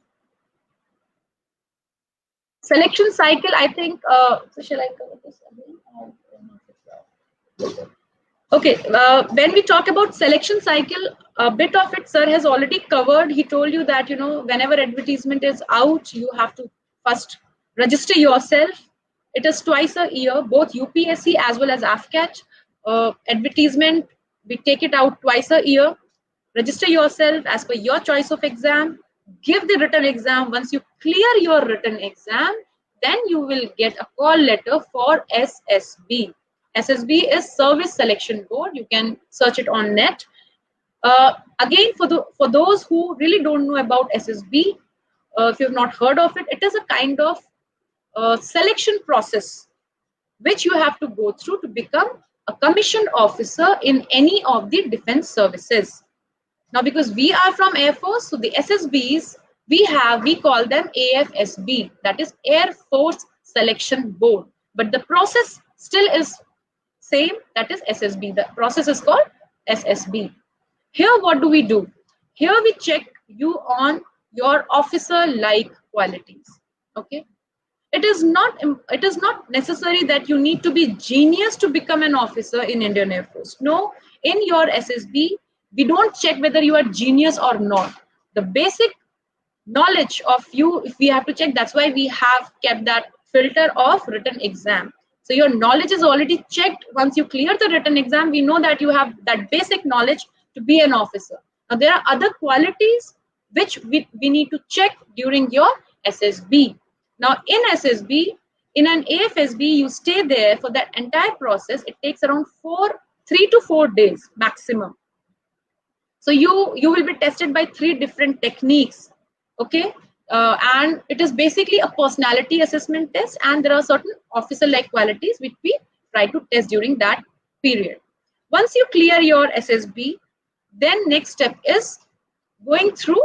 S3: Selection cycle, I think, so shall I cover this again? Okay, when we talk about selection cycle, a bit of it sir has already covered. He told you that, whenever advertisement is out, you have to first register yourself. It is twice a year, both UPSC as well as AFCAT. Advertisement, we take it out twice a year. Register yourself as per your choice of exam. Give the written exam. Once you clear your written exam, then you will get a call letter for SSB. SSB is Service Selection Board. You can search it on net. Again, for those who really don't know about SSB, if you have not heard of it, it is a kind of selection process which you have to go through to become a commissioned officer in any of the defense services. Now, because we are from Air Force, so the SSBs we call them AFSB, that is Air Force Selection Board. But the process still is same, that is SSB. The process is called SSB. Here, what do? Here we check you on your officer-like qualities. Okay. It is not necessary that you need to be genius to become an officer in Indian Air Force. No, in your SSB, we don't check whether you are genius or not. The basic knowledge of you, if we have to check, that's why we have kept that filter of written exam. So your knowledge is already checked. Once you clear the written exam, we know that you have that basic knowledge to be an officer. Now there are other qualities which we need to check during your SSB. Now in SSB, in an AFSB, you stay there for that entire process. It takes around 3 to 4 days maximum. So you will be tested by 3 different techniques. Okay. And it is basically a personality assessment test, and there are certain officer-like qualities which we try to test during that period. Once you clear your SSB, then next step is going through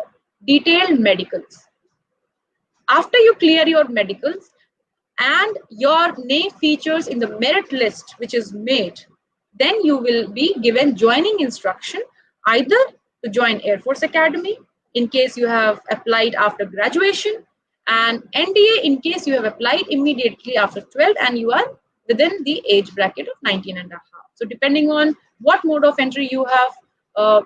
S3: detailed medicals. After you clear your medicals and your name features in the merit list which is made, then you will be given joining instruction either to join Air Force Academy in case you have applied after graduation, and NDA in case you have applied immediately after 12 and you are within the age bracket of 19 and a half. So depending on what mode of entry you have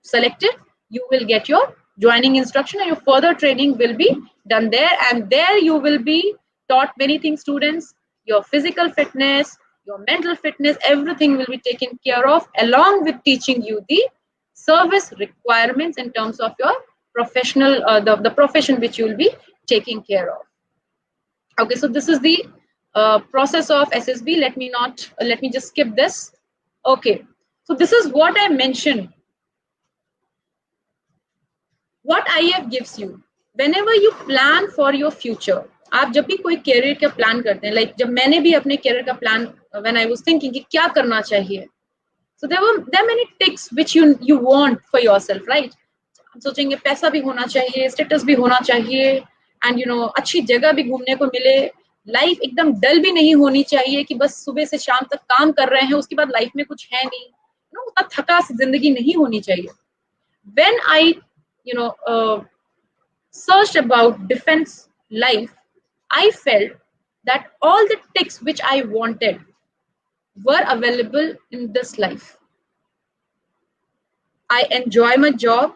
S3: selected, you will get your joining instruction and your further training will be done there, and there you will be taught many things, students: your physical fitness, your mental fitness, everything will be taken care of, along with teaching you the service requirements in terms of your professional, the profession which you will be taking care of. Okay, so this is the process of SSB. Let me just skip this. Okay, so this is what I mentioned. What IF gives you, whenever you plan for your future, आप जब भी कोई career का plan करते हैं, like जब मैंने भी अपने कैरियर का plan, when I was thinking कि क्या करना चाहिए, so there are many ticks which you want for yourself, right? हम सोचेंगे पैसा भी होना चाहिए, स्टेटस भी होना चाहिए, एंड अच्छी जगह भी घूमने को मिले, लाइफ एकदम डल भी नहीं होनी चाहिए कि बस सुबह से शाम तक काम कर रहे हैं, उसके बाद लाइफ में कुछ है नहीं, उतना थका सी जिंदगी नहीं होनी चाहिए. When I searched about defense life, I felt that all the ticks which I wanted were available in this life. I enjoy my job.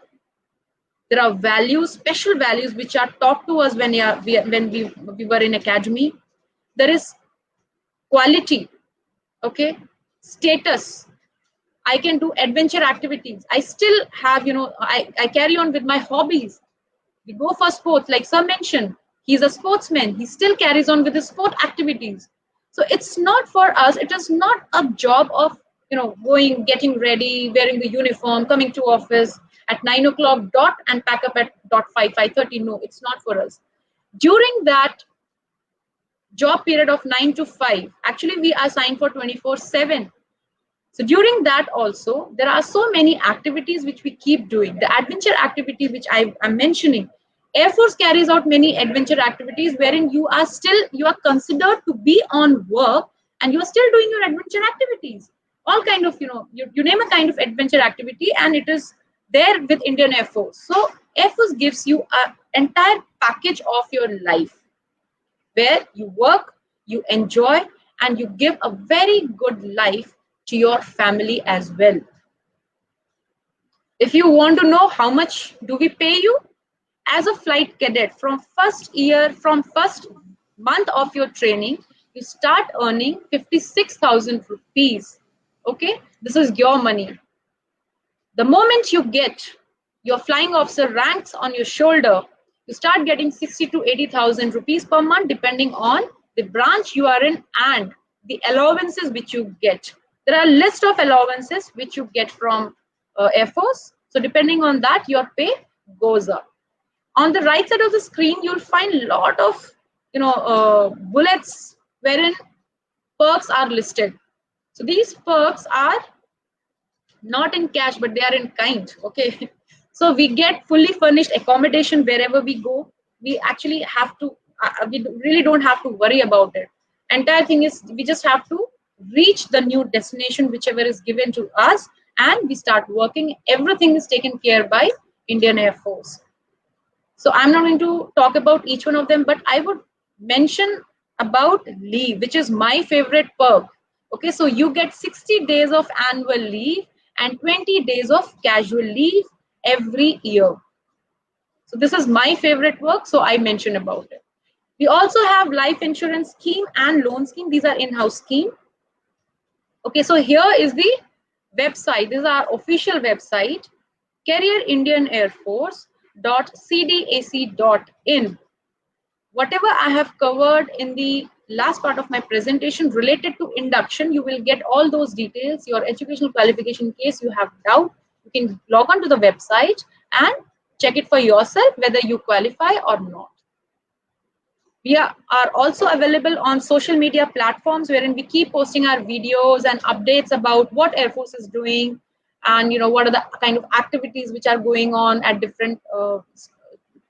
S3: There are values, special values, which are taught to us when we were in academy. There is quality, okay, status. I can do adventure activities. I still have, I carry on with my hobbies. We go for sports, like Sir mentioned. He's a sportsman. He still carries on with his sport activities. So it's not for us. It is not a job of, going, getting ready, wearing the uniform, coming to office at 9 o'clock dot and pack up at dot 5:30. No, it's not for us. During that job period of 9 to 5, actually we are signed for 24/7. So during that also, there are so many activities which we keep doing. The adventure activity which I am mentioning, Air Force carries out many adventure activities wherein you are considered to be on work and you are still doing your adventure activities. All kind of, you name a kind of adventure activity and it is there with Indian Air Force. So Air Force gives you an entire package of your life where you work, you enjoy, and you give a very good life to your family as well. If you want to know how much do we pay you, as a flight cadet, from first month of your training, you start earning 56,000 rupees. Okay, this is your money. The moment you get your flying officer ranks on your shoulder, you start getting 60 to 80,000 rupees per month, depending on the branch you are in and the allowances which you get. There are a list of allowances which you get from Air Force. So depending on that, your pay goes up. On the right side of the screen, you'll find a lot of bullets wherein perks are listed. So these perks are not in cash, but they are in kind. Okay. So we get fully furnished accommodation wherever we go. We actually have to, we really don't have to worry about it. Entire thing is we just have to reach the new destination, whichever is given to us, and we start working. Everything is taken care by Indian Air Force. So I'm not going to talk about each one of them, but I would mention about leave, which is my favorite perk. Okay, so you get 60 days of annual leave and 20 days of casual leave every year. So this is my favorite work, so I mentioned about it. We also have life insurance scheme and loan scheme. These are in-house scheme. Okay, so here is the website. This is our official website, careerindianairforce.cdac.in. Whatever I have covered in the last part of my presentation related to induction, you will get all those details. Your educational qualification, in case you have doubt, you can log on to the website and check it for yourself whether you qualify or not. We are also available on social media platforms wherein we keep posting our videos and updates about what Air Force is doing and what are the kind of activities which are going on at different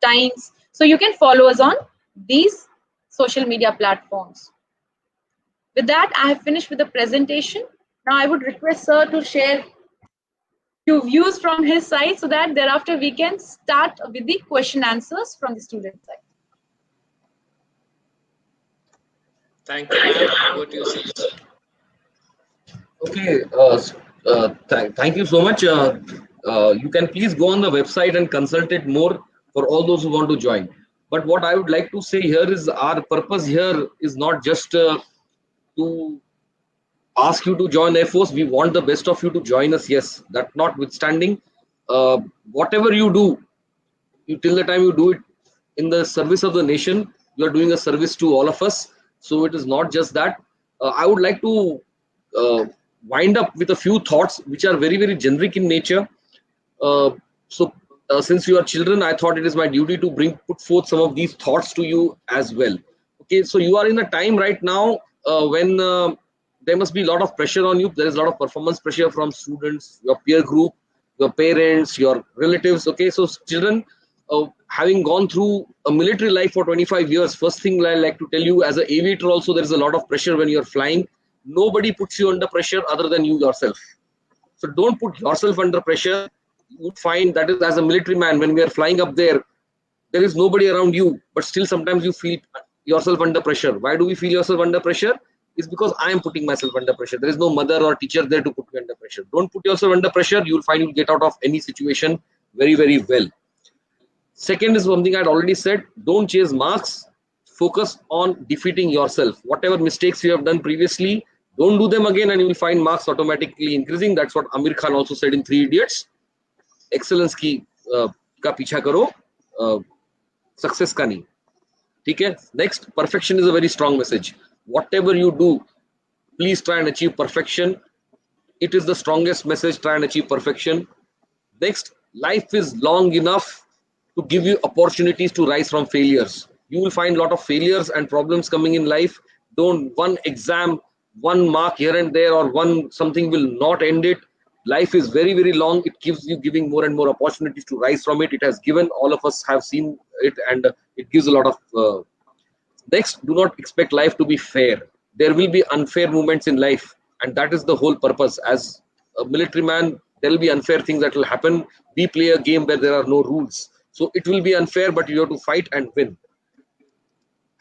S3: times. So you can follow us on these social media platforms. With that, I have finished with the presentation. Now I would request Sir to share few views from his side so that thereafter we can start with the question answers from the student side.
S1: Thank you, ma'am. Over to you, sir.
S2: Okay, thank you so much. You can please go on the website and consult it more for all those who want to join. But what I would like to say here is our purpose here is not just to ask you to join Air Force. We want the best of you to join us. Yes, that notwithstanding, uh, whatever you do, you till the time you do it in the service of the nation, you are doing a service to all of us. So it is not just that. I would like to uh, wind up with a few thoughts which are very very generic in nature. uh, since you are children, I thought it is my duty to bring put forth some of these thoughts to you as well. Okay, so you are in a time right now when there must be a lot of pressure on you. There is a lot of performance pressure from students, your peer group, your parents, your relatives. Okay, so children, having gone through a military life for 25 years, first thing I like to tell you, as an aviator also, there is a lot of pressure when you are flying. Nobody puts you under pressure other than you yourself. So don't put yourself under pressure. You would find that is, as a military man, when we are flying up there is nobody around you, but still sometimes you feel yourself under pressure. Why do we feel yourself under pressure? It's because I am putting myself under pressure. There is no mother or teacher there to put me under pressure. Don't put yourself under pressure. You'll find you'll get out of any situation very, very well. Second is something I'd already said. Don't chase marks. Focus on defeating yourself. Whatever mistakes you have done previously, don't do them again, and you will find marks automatically increasing. That's what Amir Khan also said in Three Idiots. Excellence की का पीछा करो, success का नहीं. ठीक है. Next, perfection is a very strong message. Whatever you do, please try and achieve perfection. It is the strongest message. Try and achieve perfection. Next, life is long enough to give you opportunities to rise from failures. You will find a lot of failures and problems coming in life. Don't one exam, one mark here and there, or one something will not end it. Life is very very long. It gives you giving more and more opportunities to rise from it. It has given, all of us have seen it, and it gives a lot of next, do not expect life to be fair. There will be unfair moments in life, and that is the whole purpose. As a military man, there will be unfair things that will happen. We play a game where there are no rules, so it will be unfair, but you have to fight and win.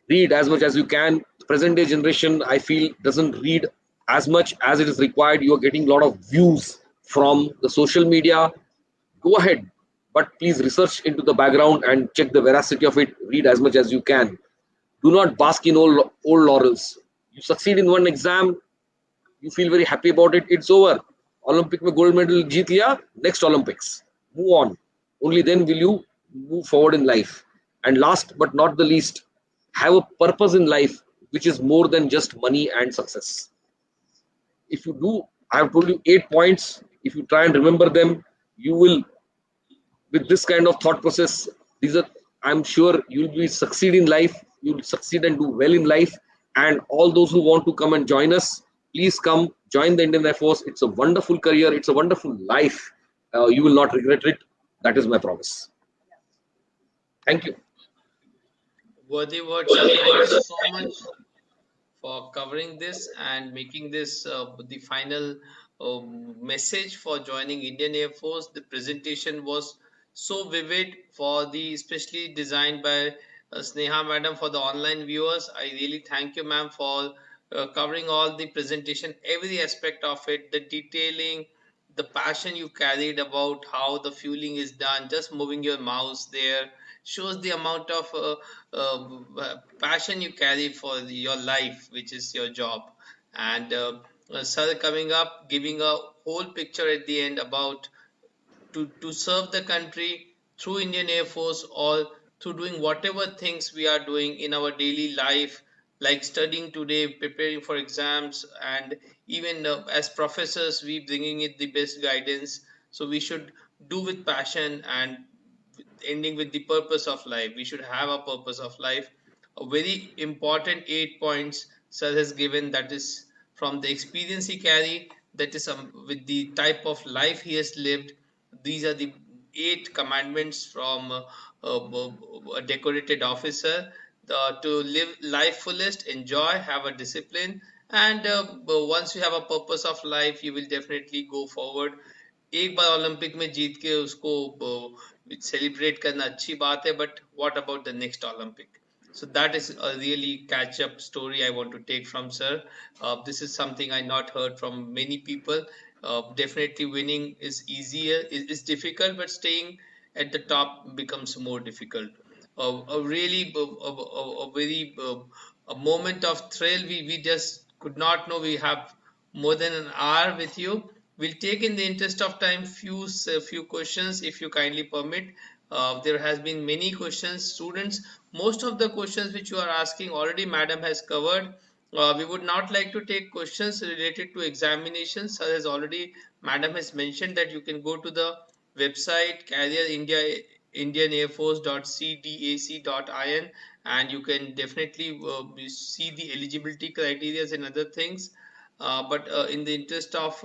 S2: Read as much as you can. Present day generation, I feel, doesn't read as much as it is required. You are getting a lot of views from the social media. Go ahead, but please research into the background and check the veracity of it. Read as much as you can. Do not bask in old laurels. You succeed in one exam, you feel very happy about it, it's over. Olympic में gold medal जीत लिया, next Olympics. Move on. Only then will you move forward in life. And last but not the least, have a purpose in life which is more than just money and success. If you do, I have told you 8 points. If you try and remember them, you will, with this kind of thought process, these are, I'm sure you'll be succeed in life. You'll succeed and do well in life. And all those who want to come and join us, please come join the Indian Air Force. It's a wonderful career. It's a wonderful life. You will not regret it. That is my promise. Thank you.
S1: Worthy words, sir. Thank you so much for covering this and making this the final message for joining Indian Air Force. The presentation was so vivid for the especially designed by Sneha madam for the online viewers. I really thank you, ma'am, for covering all the presentation, every aspect of it, the detailing, the passion you carried about how the fueling is done, just moving your mouse there shows the amount of passion you carry for your life, which is your job. And sir coming up, giving a whole picture at the end about to serve the country through Indian Air Force or through doing whatever things we are doing in our daily life, like studying today, preparing for exams, and even as professors, we bringing it the best guidance. So we should do with passion and ending with the purpose of life. We should have a purpose of life. A very important 8 points sir has given, that is from the experience he carry, that is with the type of life he has lived. These are the 8 commandments from a decorated officer, to live life fullest, enjoy, have a discipline, and once you have a purpose of life, you will definitely go forward. एक बार Olympic में जीत के उसको celebrate करना अच्छी बात है, but what about the next Olympic? So that is a really catch up story I want to take from sir. This is something I not heard from many people. Definitely winning is easier, is difficult, but staying at the top becomes more difficult. A really a very a moment of thrill. We just could not know we have more than an hour with you. We'll take, in the interest of time, few questions if you kindly permit. There has been many questions, students. Most of the questions which you are asking already madam has covered. We would not like to take questions related to examinations. As already madam has mentioned that you can go to the website Career India, indianairforce.cdac.in, and you can definitely see the eligibility criteria and other things. But in the interest of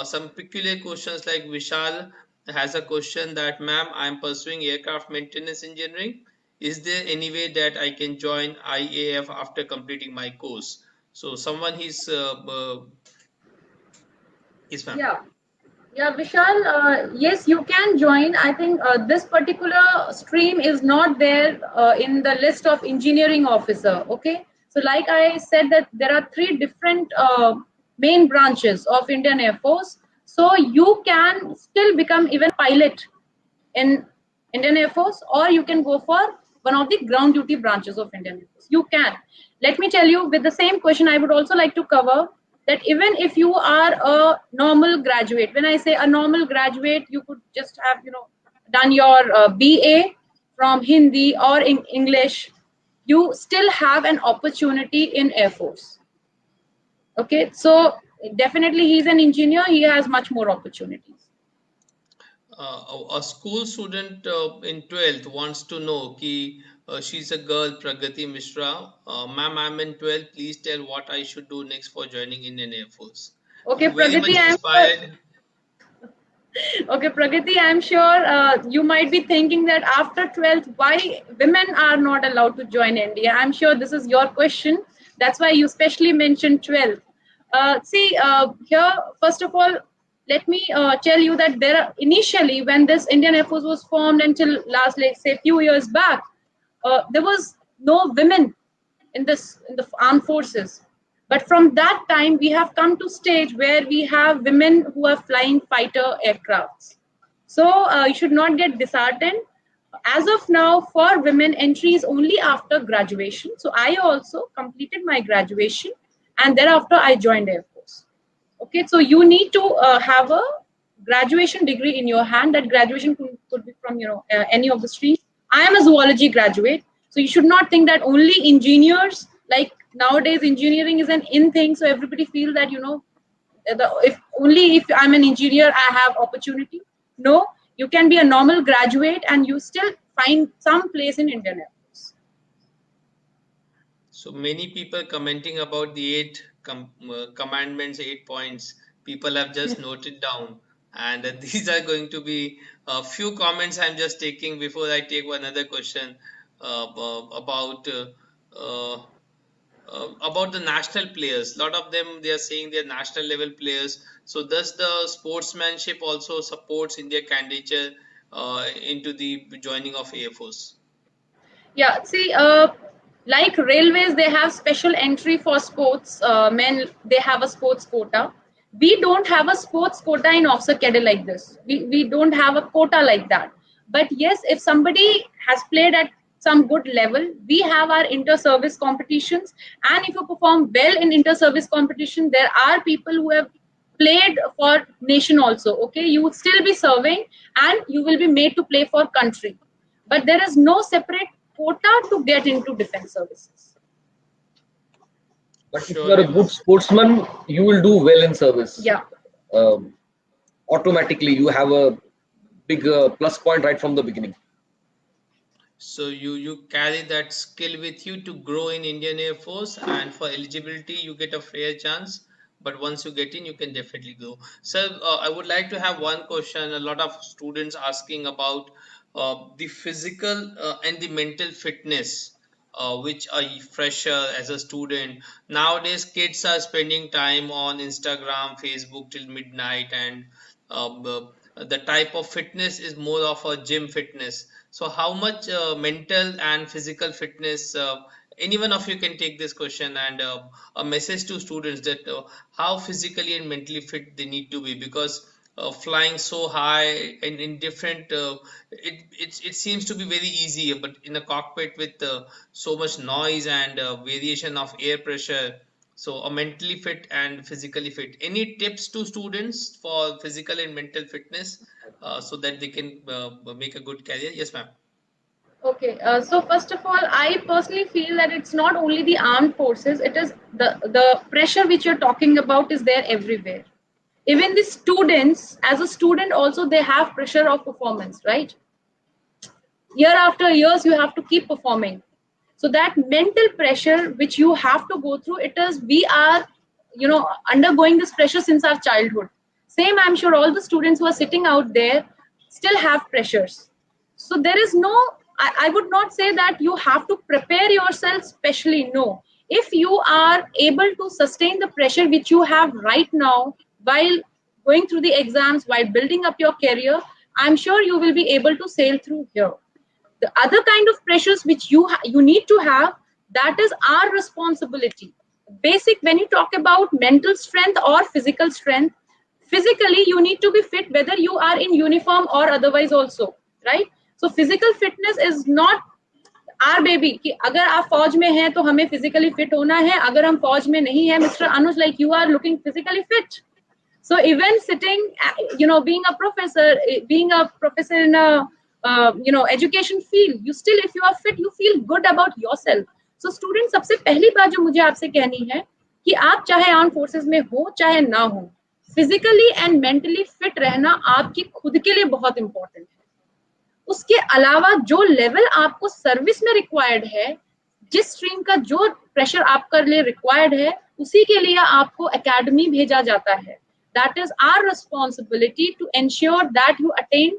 S1: some peculiar questions, like Vishal has a question that, ma'am, I'm pursuing aircraft maintenance engineering. Is there any way that I can join IAF after completing my course? So someone is ma'am.
S3: Yeah. Yeah, Vishal, yes, you can join. I think this particular stream is not there in the list of engineering officer. Okay. So, like I said, that there are three different main branches of Indian Air Force. So, you can still become even pilot in Indian Air Force, or you can go for one of the ground duty branches of Indian Air Force. You can. Let me tell you, with the same question, I would also like to cover that even if you are a normal graduate, when I say a normal graduate, you could just have, done your BA from Hindi or in English, you still have an opportunity in Air Force. Okay, so definitely he's an engineer, he has much more opportunities.
S1: A school student in 12th wants to know ki she's a girl, Pragati Mishra. Ma'am, I'm in 12th. Please tell what I should do next for joining Indian Air Force.
S3: Okay,
S1: Very
S3: Pragati,
S1: much
S3: I'm sure.
S1: inspired.
S3: Okay, Pragati, I'm sure you might be thinking that after 12th, why women are not allowed to join India. I'm sure this is your question. That's why you specially mentioned 12th. Here, first of all, let me tell you that there are initially, when this Indian Air Force was formed until last, let's say, few years back, there was no women in the armed forces. But from that time, we have come to stage where we have women who are flying fighter aircrafts. So you should not get disheartened. As of now, for women, entry is only after graduation. So I also completed my graduation, and thereafter I joined Air Force. Okay, so you need to have a graduation degree in your hand. That graduation could be from any of the streams. I am a zoology graduate, so you should not think that only engineers, like nowadays engineering is an in thing, so everybody feels that if only if I'm an engineer I have opportunity. No, you can be a normal graduate and you still find some place in Indian Air Force.
S1: So many people commenting about the commandments, 8 points. People have just noted down, and these are going to be a few comments I'm just taking before I take another question uh, about the national players. A lot of them, they are saying they're national level players. So does the sportsmanship also supports India candidature into the joining of Air Force?
S3: Yeah, see, like railways, they have special entry for sports men. They have a sports quota. We don't have a sports quota in officer cadre like this. We don't have a quota like that. But yes, if somebody has played at some good level, we have our inter-service competitions. And if you perform well in inter-service competition, there are people who have played for nation also. Okay, you would still be serving and you will be made to play for country, but there is no separate quota to get into defense services.
S2: But if you are a
S1: Surely,
S2: good
S1: ma'am.
S2: sportsman, you will do well in service.
S3: Yeah.
S2: Um, Automatically, you have a big plus point right from the beginning.
S1: So you carry that skill with you to grow in Indian Air Force, and for eligibility you get a fair chance. But once you get in, you can definitely go. So I would like to have one question. A lot of students asking about the physical and the mental fitness, which a fresher as a student nowadays. Kids are spending time on Instagram, Facebook till midnight, and the type of fitness is more of a gym fitness. So how much mental and physical fitness, any one of you can take this question, and a message to students that how physically and mentally fit they need to be, because flying so high and in different it seems to be very easy, but in a cockpit with so much noise and variation of air pressure, So a mentally fit and physically fit. Any tips to students for physical and mental fitness so that they can make a good career? Yes, ma'am.
S3: Okay, so first of all, I personally feel that it's not only the armed forces, it is the pressure which you're talking about is there everywhere. Even the students, as a student also, they have pressure of performance, right? Year after years, you have to keep performing. So that mental pressure which you have to go through, it is, we are, undergoing this pressure since our childhood. Same, I'm sure all the students who are sitting out there still have pressures. So there is no, I would not say that you have to prepare yourself specially. No. If you are able to sustain the pressure which you have right now while going through the exams, while building up your career, I'm sure you will be able to sail through here. The other kind of pressures which you need to have, that is our responsibility. Basic, when you talk about mental strength or physical strength, physically you need to be fit whether you are in uniform or otherwise also, right? So physical fitness is not आर बेबी कि अगर आप फौज में हैं तो हमें फिजिकली फिट होना है, अगर हम फौज में नहीं है mister Anuj, like you are looking physically fit. So even sitting, being a professor in a education field, you still, if you are fit, you feel good about yourself. So students, सबसे पहली बात जो मुझे आपसे कहनी है कि आप चाहे आर्म फोर्सेस में हो चाहे ना हो, फिजिकली एंड मेंटली फिट रहना आपकी खुद के लिए बहुत इंपॉर्टेंट है. उसके अलावा जो लेवल आपको सर्विस में रिक्वायर्ड है, जिस स्ट्रीम का जो प्रेशर आपके लिए रिक्वायर्ड है, उसी के लिए आपको एकेडमी भेजा जाता है. That is our responsibility to ensure that you attain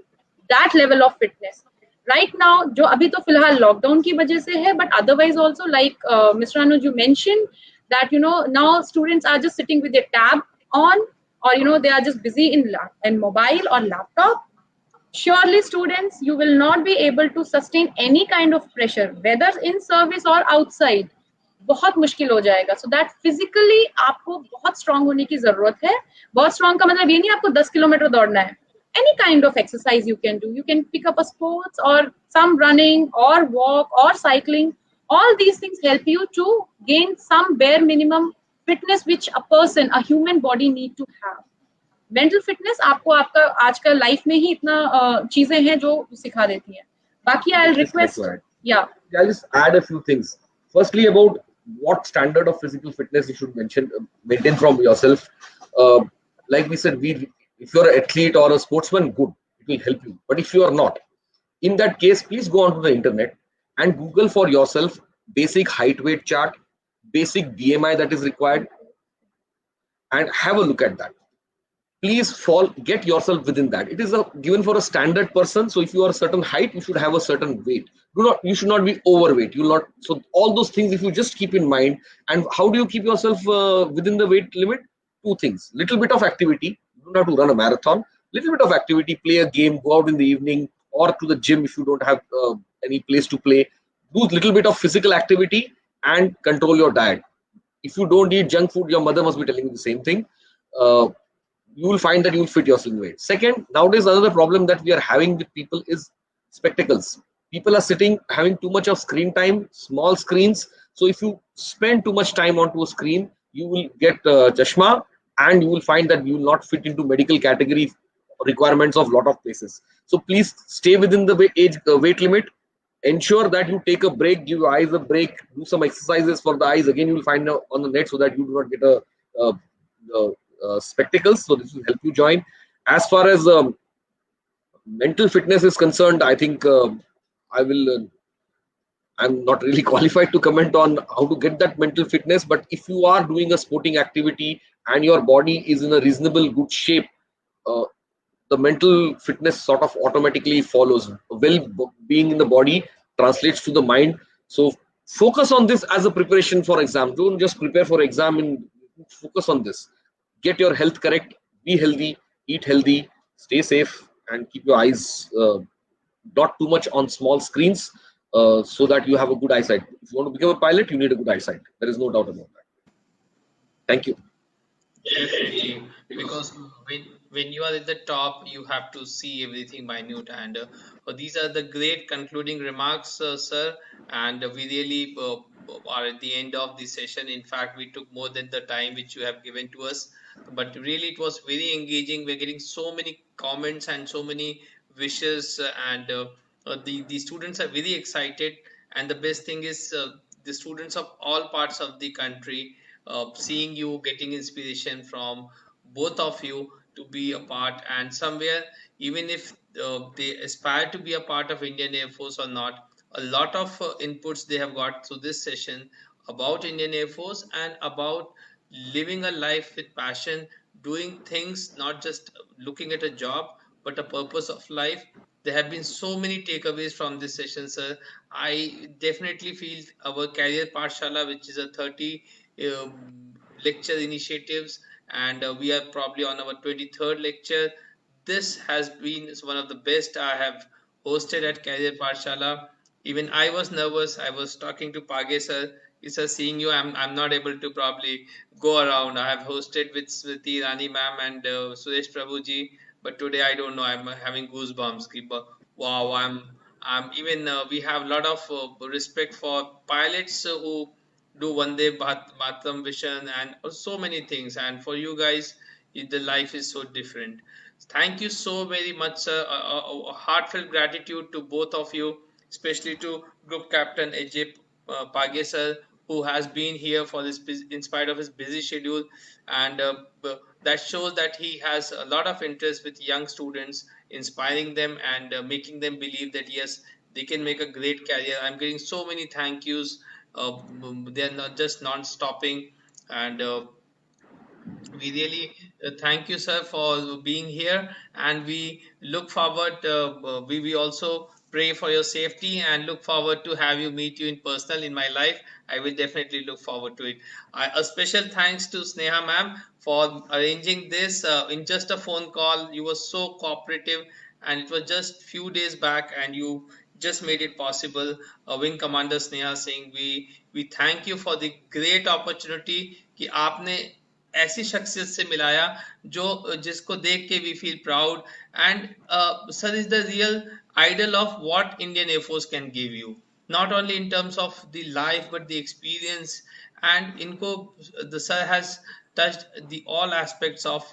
S3: that level of fitness. Right now, जो अभी तो फिलहाल लॉकडाउन की वजह से है, but otherwise also, like Mr. Anuj, you mentioned that now students are just sitting with their tab on, or they are just busy in mobile or laptop. Surely students, you will not be able to sustain any kind of pressure, whether in service or outside. बहुत मुश्किल हो जाएगा. So that physically आपको बहुत strong होने की जरूरत है. बहुत स्ट्रांग का मतलब ये नहीं आपको 10 किलोमीटर दौड़ना है. Any kind of exercise you can do. You can pick up a sports or some running or walk or cycling. All these things help you to gain some bare minimum fitness which a person, a human body need to have. Mental fitness आपको आपका आजकल life में ही इतना चीजें हैं जो सिखा देती हैं. बाकी आई
S2: Just like
S3: request,
S2: to add.
S3: या
S2: I'll just add a few things. Firstly, about what standard of physical fitness you should maintain from yourself. Uh, like we said, if you're an athlete or a sportsman, good, it will help you. But if you are not, in that case, please go onto the internet and Google for yourself basic height weight chart, basic BMI that is required, and have a look at that. Please get yourself within that. It is given for a standard person. So if you are a certain height, you should have a certain weight. You should not be overweight. You will not. So all those things, if you just keep in mind. And how do you keep yourself within the weight limit? Two things: little bit of activity. You don't have to run a marathon. Little bit of activity, play a game, go out in the evening, or to the gym if you don't have any place to play. Do little bit of physical activity and control your diet. If you don't eat junk food, your mother must be telling you the same thing. You will find that you will fit yourself in weight. Second, nowadays another problem that we are having with people is spectacles. People are sitting having too much of screen time, small screens. So if you spend too much time onto a screen, you will get chashma, and you will find that you will not fit into medical category requirements of lot of places. So please stay within the weight limit. Ensure that you take a break, give your eyes a break, do some exercises for the eyes. Again, you will find on the net so that you do not get spectacles. So this will help you join. As far as mental fitness is concerned, I think I'm not really qualified to comment on how to get that mental fitness. But if you are doing a sporting activity and your body is in a reasonable good shape, the mental fitness sort of automatically follows. Well-being in the body translates to the mind. So focus on this as a preparation for exam. Don't just prepare for exam and focus on this. Get your health correct, be healthy, eat healthy, stay safe, and keep your eyes not too much on small screens, so that you have a good eyesight. If you want to become a pilot, you need a good eyesight. There is no doubt about that. Thank you.
S1: Definitely, because when you are at the top, you have to see everything minute, and these are the great concluding remarks, sir. And we really are at the end of the session. In fact, we took more than the time which you have given to us, but really it was very engaging. We're getting so many comments and so many wishes, and the students are very excited. And the best thing is, the students of all parts of the country, seeing you, getting inspiration from both of you to be a part, and somewhere, even if they aspire to be a part of Indian Air Force or not, a lot of inputs they have got through this session about Indian Air Force and about living a life with passion, doing things, not just looking at a job, but a purpose of life. There have been so many takeaways from this session, sir. I definitely feel our Career Pathshala, which is a 30 lecture initiatives, and we are probably on our 23rd lecture. This has been one of the best I have hosted at Career Pathshala. Even I was nervous. I was talking to Page sir. He said, seeing you, I'm not able to probably go around. I have hosted with Smriti Rani ma'am and Suresh Prabhuji, but today I don't know. I'm having goosebumps. Wow, I'm even. We have a lot of respect for pilots who do Vande Mataram vision and so many things. And for you guys, the life is so different. Thank you so very much, sir. Heartfelt gratitude to both of you, especially to Group Captain Ajay Page sir, who has been here for this in spite of his busy schedule, and that shows that he has a lot of interest with young students, inspiring them and making them believe that yes, they can make a great career. I'm getting so many thank yous. They're not just non-stopping, and we really thank you, sir, for being here, and we look forward. We also pray for your safety and look forward to have you meet you in personal in my life. I will definitely look forward to it. A special thanks to Sneha ma'am for arranging this in just a phone call. You were so cooperative, and it was just few days back, and you just made it possible. Wing Commander Sneha Singh, we thank you for the great opportunity कि आपने ऐसी शख्सियत से मिलाया जो जिसको देख के we feel proud and sir is the real idol of what Indian air force can give you not only in terms of the life but the experience, and inko the sir has touched the all aspects of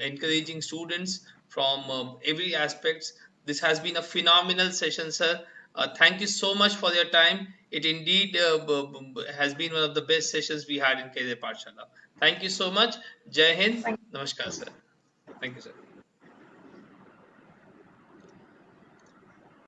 S1: encouraging students from every aspects. This has been a phenomenal session, sir. Thank you so much for your time. It indeed has been one of the best sessions we had in Career Pathshala. Thank you so much. Jai Hind.
S3: Thank
S1: Namaskar, sir. Thank you, sir.